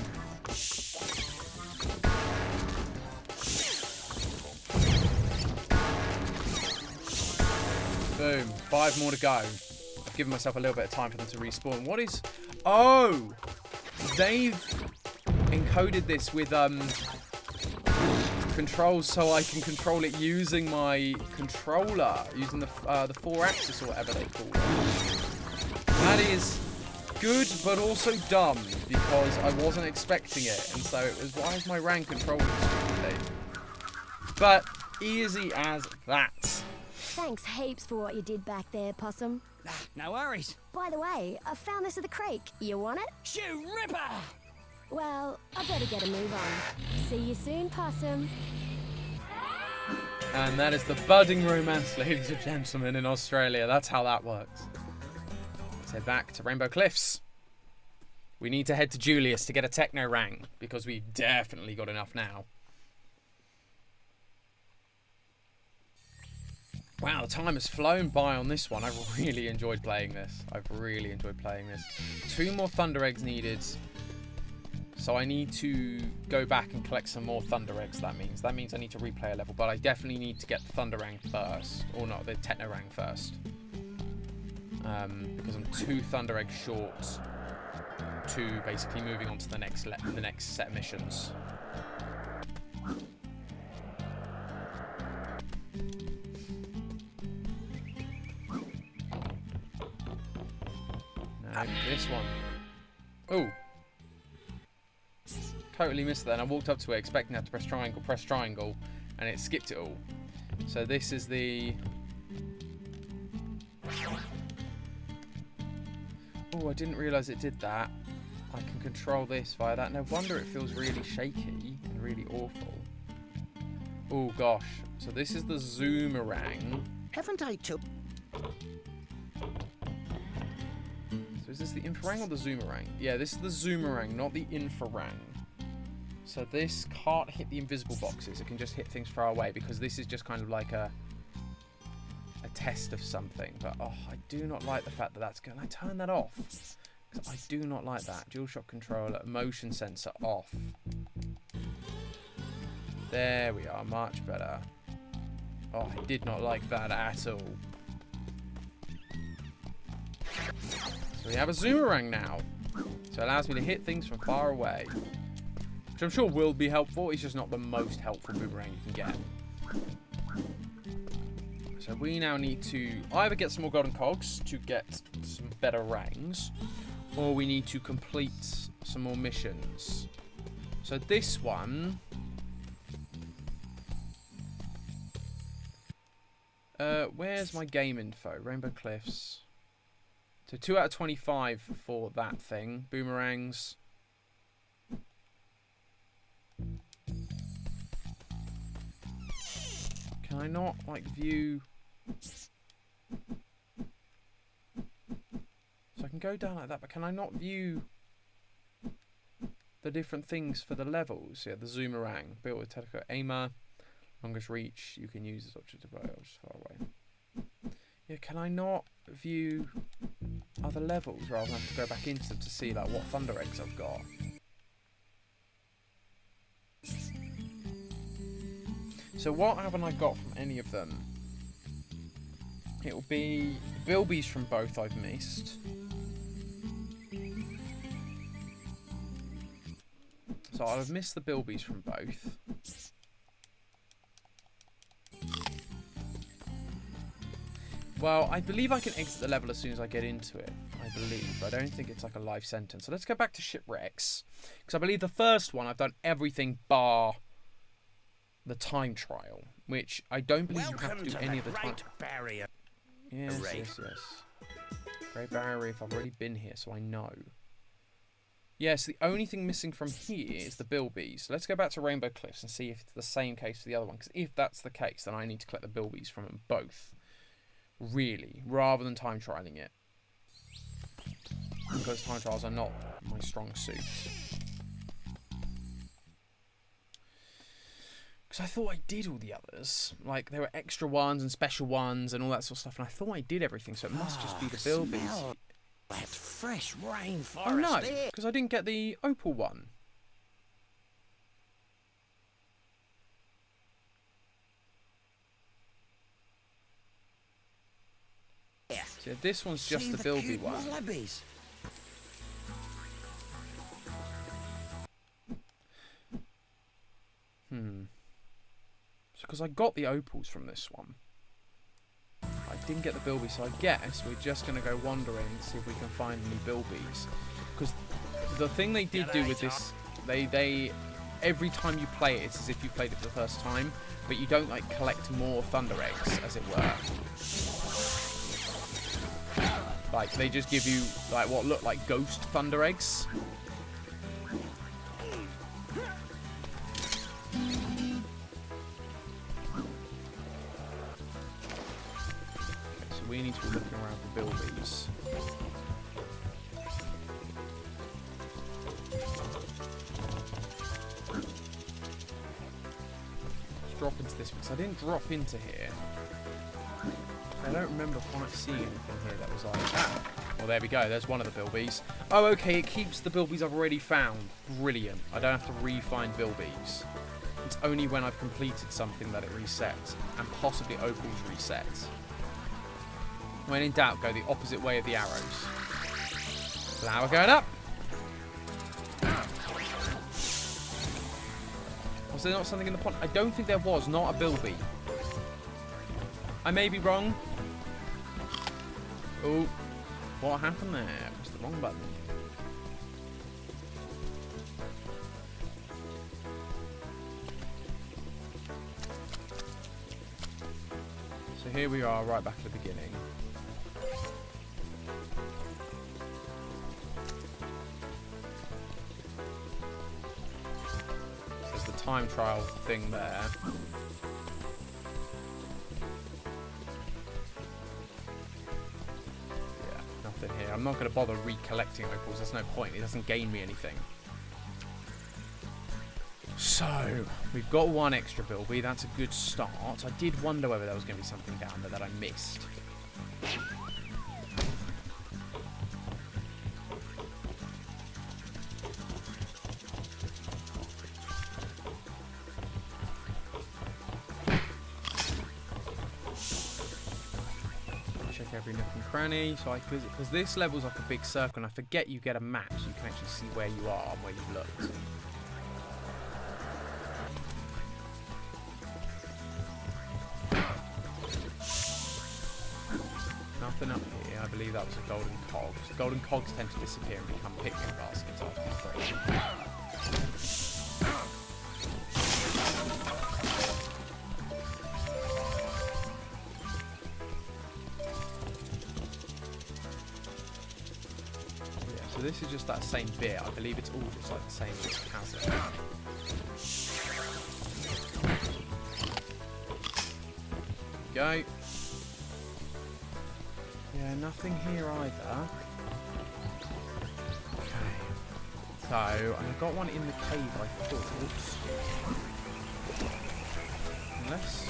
Boom. 5 more to go. I've given myself a little bit of time for them to respawn. What is... Oh! They've encoded this with controls so I can control it using my controller. Using the 4-axis or whatever they call it. That is good, but also dumb. Because I wasn't expecting it. And so it was, why is my rank controlled stupidly? But easy as that. Thanks heaps for what you did back there, Possum. No worries. By the way, I found this at the creek. You want it? Shoe ripper! Well, I better get a move on. See you soon, Possum. And that is the budding romance, ladies and gentlemen, in Australia. That's how that works. Let's head back to Rainbow Cliffs. We need to head to Julius to get a techno rang, because we've definitely got enough now. Wow, the time has flown by on this one. I've really enjoyed playing this. 2 more Thunder Eggs needed. So I need to go back and collect some more Thunder Eggs, that means. That means I need to replay a level, but I definitely need to get the Thunder Rang first. Or not, the Techno Rang first. Because I'm 2 Thunder Eggs short to basically moving on to the next set of missions. This one. Oh. Totally missed that. And I walked up to it expecting that to press triangle, and it skipped it all. So this is the... Oh, I didn't realise it did that. I can control this via that. No wonder it feels really shaky and really awful. Oh gosh. So this is the Zoomerang. Haven't I took... So is this the Infarang or the Zoomerang? Yeah, this is the Zoomerang, not the Infarang. So this can't hit the invisible boxes. It can just hit things far away because this is just kind of like a test of something. But oh, I do not like the fact that that's going. I turn that off because I do not like that. DualShock controller, motion sensor off. There we are, much better. Oh, I did not like that at all. So we have a Zoomerang now. So it allows me to hit things from far away. Which I'm sure will be helpful. It's just not the most helpful boomerang you can get. So we now need to either get some more golden cogs to get some better rangs, or we need to complete some more missions. So this one... where's my game info? Rainbow Cliffs. So 2 out of 25 for that thing. Boomerangs. Can I not, like, view... So I can go down like that, but can I not view the different things for the levels? Yeah, the Zoomerang. Built with Teleco Aimer. Longest reach. You can use this option to blow just far away. Yeah, can I not view other levels rather than have to go back into them to see, like, what Thunder Eggs I've got? So what haven't I got from any of them? It'll be Bilbies from both I've missed. So I'll have missed the Bilbies from both. Well, I believe I can exit the level as soon as I get into it. I believe. I don't think it's like a life sentence. So let's go back to Shipwrecks. Because I believe the first one I've done everything bar the time trial, which I don't believe you have to do any of the time. Barrier. Yes. Great Barrier Reef. I've already been here, so I know. Yes, the only thing missing from here is the bilbies. So let's go back to Rainbow Cliffs and see if it's the same case for the other one. Because if that's the case, then I need to collect the bilbies from them both. Really, rather than time trialing it. Because time trials are not my strong suit. Because I thought I did all the others. Like, there were extra ones and special ones and all that sort of stuff. And I thought I did everything, so it must just be the bilbies. Smell that fresh rainforest. Oh no, because I didn't get the opal one. Yeah. So this one's just the bilby one. Wallabies. So because I got the opals from this one. I didn't get the bilbies, so I guess we're just going to go wandering and see if we can find any bilbies. Because the thing they did do with this, they every time you play it, it's as if you played it for the first time, but you don't like collect more thunder eggs, as it were. Like, they just give you like what look like ghost thunder eggs. We need to be looking around for bilbies. Let's drop into this because I didn't drop into here. I don't remember quite seeing anything here that was like that. Well, there we go. There's one of the bilbies. Oh, okay. It keeps the bilbies I've already found. Brilliant. I don't have to re-find bilbies. It's only when I've completed something that it resets, and possibly opals reset. When in doubt, go the opposite way of the arrows. Flower going up. Was there not something in the pond? I don't think there was. Not a bilby. I may be wrong. Oh, what happened there? Pressed the wrong button. So here we are, right back at the beginning. Time trial thing there. Yeah, nothing here. I'm not going to bother recollecting opals. There's no point. It doesn't gain me anything. So, we've got one extra bilby. That's a good start. I did wonder whether there was going to be something down there that I missed. Every nook and cranny, so because this level's like a big circle, and I forget you get a map, so you can actually see where you are and where you've looked. Nothing up here. I believe that was a golden cog. Golden cogs tend to disappear and become picnic baskets after you throw them. So this is just that same bit. I believe it's all just like the same chasm. Go. Yeah, nothing here either. Okay. So, I got one in the cave, I thought. Unless...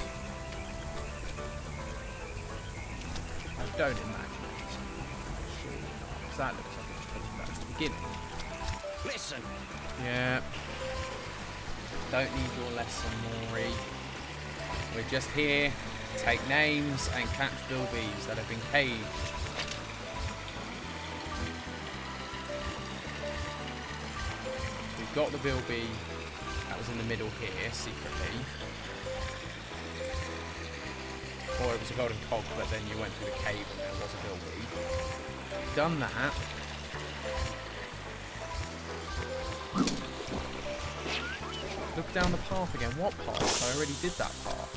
I don't imagine it. Surely not. Because that looks like beginning. Listen. Yeah. Don't need your lesson, Maury. We're just here to take names and catch bilbies that have been caged. So we've got the bilby that was in the middle here, secretly. Or it was a golden cog, but then you went through the cave and there was a bilby. Done that. Look down the path again. What path? I already did that path.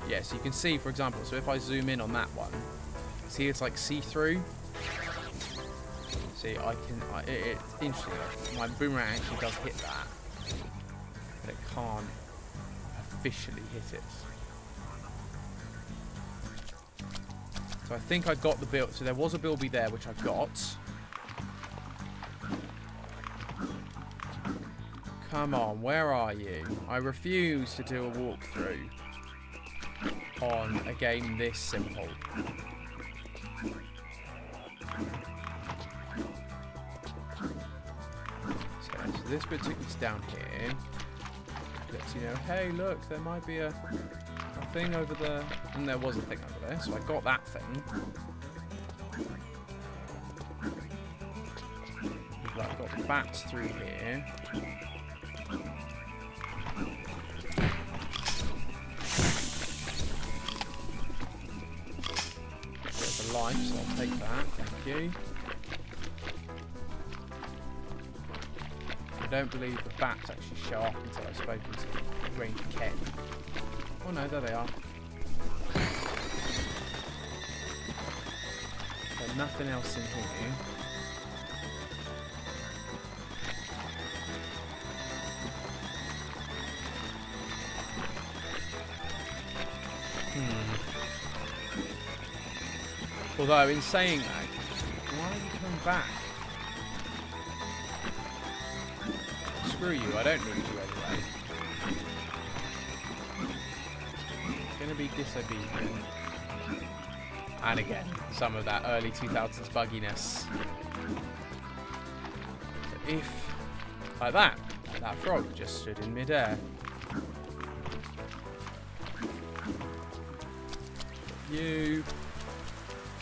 Yeah, so you can see, for example, so if I zoom in on that one, see it's like see-through? See, it's interesting. My boomerang actually does hit that, but it can't officially hit it. So I think I got the bill. So there was a bilby there, which I got. Come on, where are you? I refuse to do a walkthrough on a game this simple. So this bit took us down here. Lets you know, hey, look, there might be a thing over there. And there was a thing over there, so I got that thing. I've got the bats through here. There's a life, so I'll take that, thank you. I don't believe the bats actually show up until I've spoken to Ranger Ken. Oh no, there they are. There's nothing else in here. Although, in saying that, why are you coming back? Screw you, I don't need you anyway. Gonna be disobedient. And again, some of that early 2000s bugginess. So if, like that frog just stood in midair. You.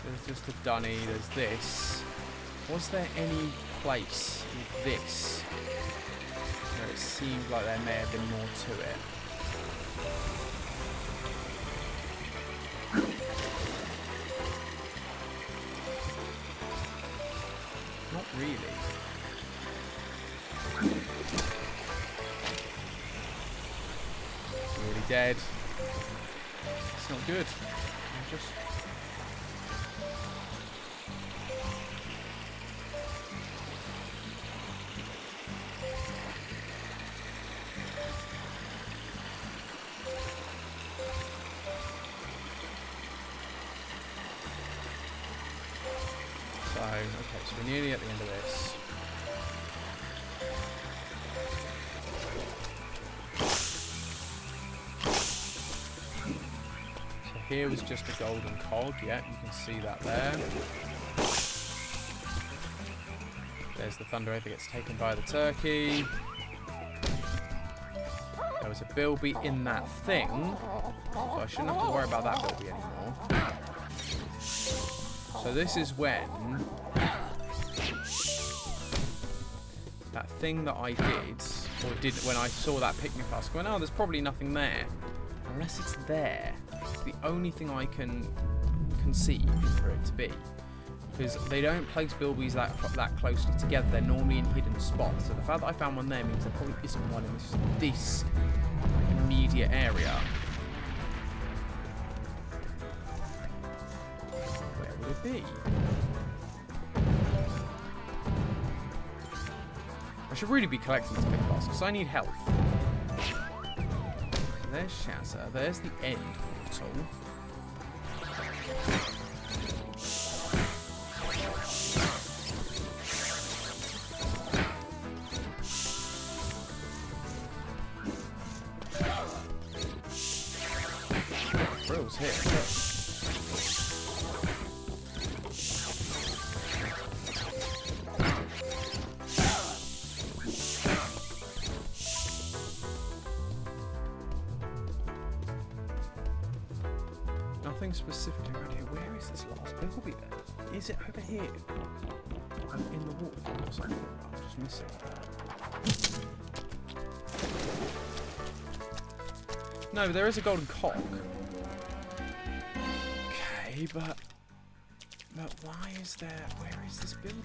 There's just a dunny, there's this. Was there any place with this where it seemed like there may have been more to it? Not really. It's really dead. It's not good. I'm just... Okay, so we're nearly at the end of this. So here was just a golden cog, yeah, you can see that there. There's the Thunder Egg that gets taken by the turkey. There was a bilby in that thing, so I shouldn't have to worry about that bilby anymore. So this is when that thing that I did when I saw that picnic flask, I went, oh, there's probably nothing there. Unless it's there. It's the only thing I can conceive for it to be. Because they don't place bilbies that closely together. They're normally in hidden spots. So the fact that I found one there means there probably isn't one in this immediate area. Be. I should really be collecting this big boss because I need health. So there's Shatter, there's the end portal. Frills here, look. Specifically around here. Where is this last bilby then? Is it over here? I'm in the waterfall or something. I'm just missing. No, there is a golden cock. Okay, but why is there? Where is this bilby?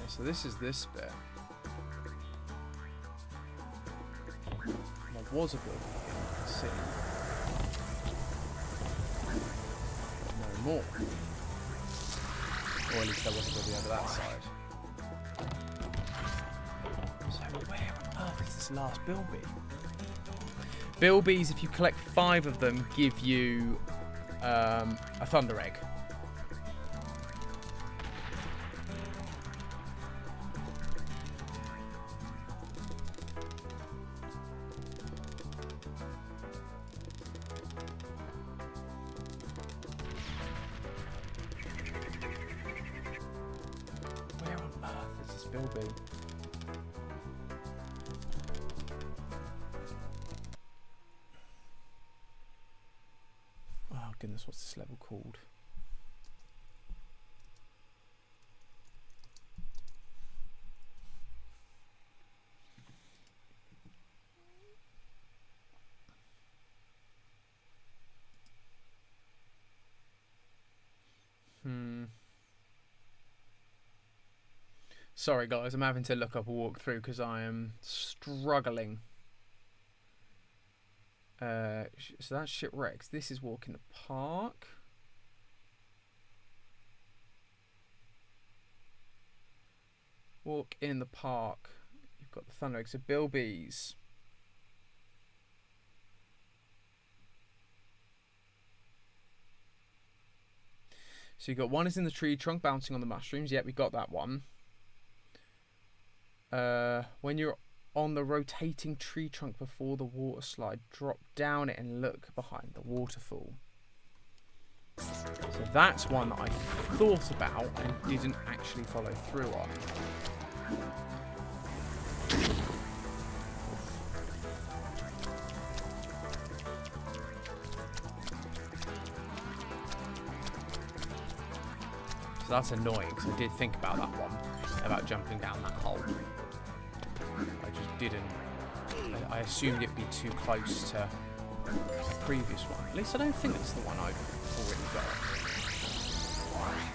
So this is this bit. was a bilby. Let's see. No more. Or at least there was a bilby over that side. So where on earth is this last bilby? Bilbies, if you collect 5 of them, give you a thunder egg. Where on earth is this bilby? Oh goodness, what's this level called? Sorry guys, I'm having to look up a walkthrough because I am struggling. So that's shipwrecks. This is walk in the park. Walk in the park. You've got the thunder eggs. So bilbies. So you got one is in the tree trunk bouncing on the mushrooms. Yep, we got that one. When you're on the rotating tree trunk before the water slide, drop down it and look behind the waterfall. So that's one that I thought about and didn't actually follow through on. So that's annoying because I did think about that one, about jumping down that hole. I just didn't. I assumed it'd be too close to the previous one. At least I don't think that's the one I've already got. Right,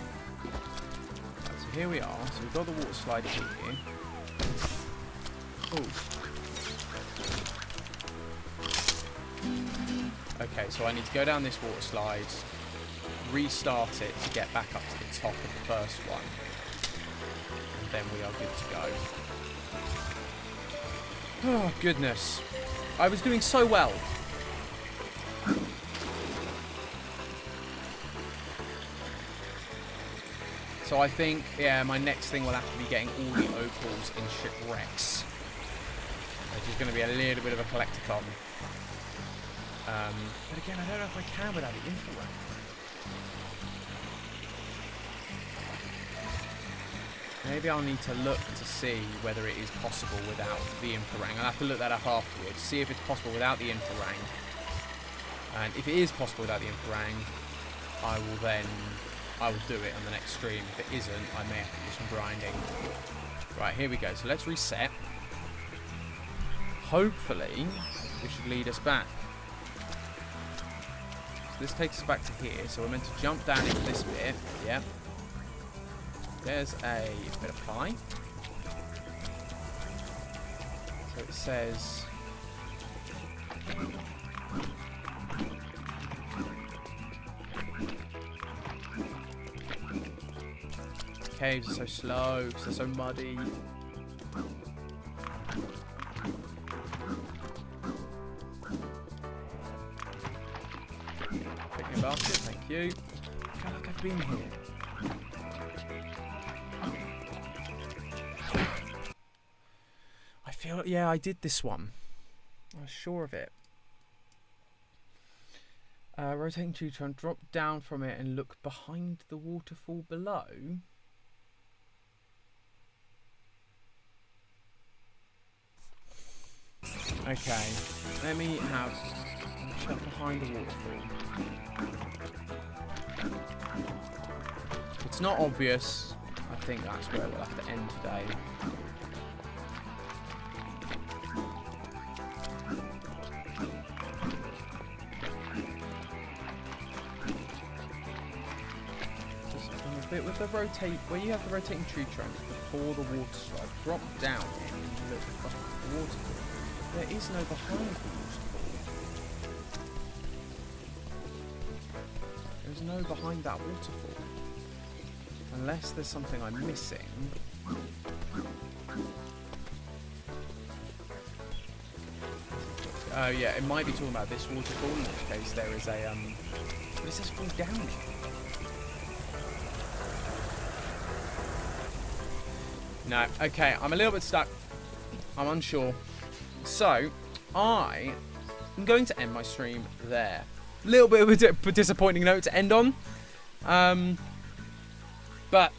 so here we are. So we've got the water slide here. Ooh. Okay, so I need to go down this water slide, restart it to get back up to the top of the first one, and then we are good to go. Oh, goodness. I was doing so well. So I think, yeah, my next thing will have to be getting all the opals in shipwrecks. Which is going to be a little bit of a collectathon. But again, I don't know if I can without the infrared. Maybe I'll need to look to see whether it is possible without the infrarang. I'll have to look that up afterwards, see if it's possible without the infrarang. And if it is possible without the infrarang, I will do it on the next stream. If it isn't, I may have to do some grinding. Right, here we go. So let's reset. Hopefully, this should lead us back. So this takes us back to here. So we're meant to jump down into this bit. Yep. There's a bit of pie. So it says... Caves are so slow because they're so muddy. Picking a basket, thank you. I feel like I've been here. Yeah, I did this one. I was sure of it. Rotating tree trunk, drop down from it and look behind the waterfall below. Okay, let me have a check behind the waterfall. If it's not obvious, I think that's where we'll have to end today. Bit with the rotate, where you have the rotating tree trunk before the water slide, drop down and look across the waterfall. There is no behind the waterfall. There's no behind that waterfall. Unless there's something I'm missing. Oh yeah, it might be talking about this waterfall, in which case there is a but it says fall down. No, okay, I'm a little bit stuck. I'm unsure. So, I am going to end my stream there. A little bit of a disappointing note to end on. But,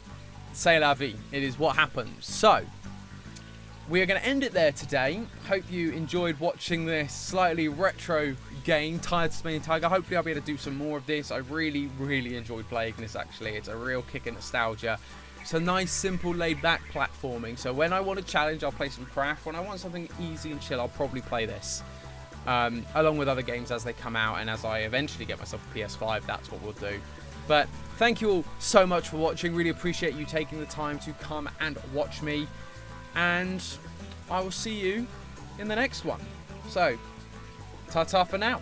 c'est la vie. It is what happens. So, we are going to end it there today. Hope you enjoyed watching this slightly retro game, Tasmanian Tiger. Hopefully I'll be able to do some more of this. I really, really enjoyed playing this, actually. It's a real kick of nostalgia. It's a nice, simple, laid-back platforming. So when I want a challenge, I'll play some Craft. When I want something easy and chill, I'll probably play this. Along with other games as they come out, and as I eventually get myself a PS5, that's what we'll do. But thank you all so much for watching. Really appreciate you taking the time to come and watch me. And I will see you in the next one. So, ta-ta for now.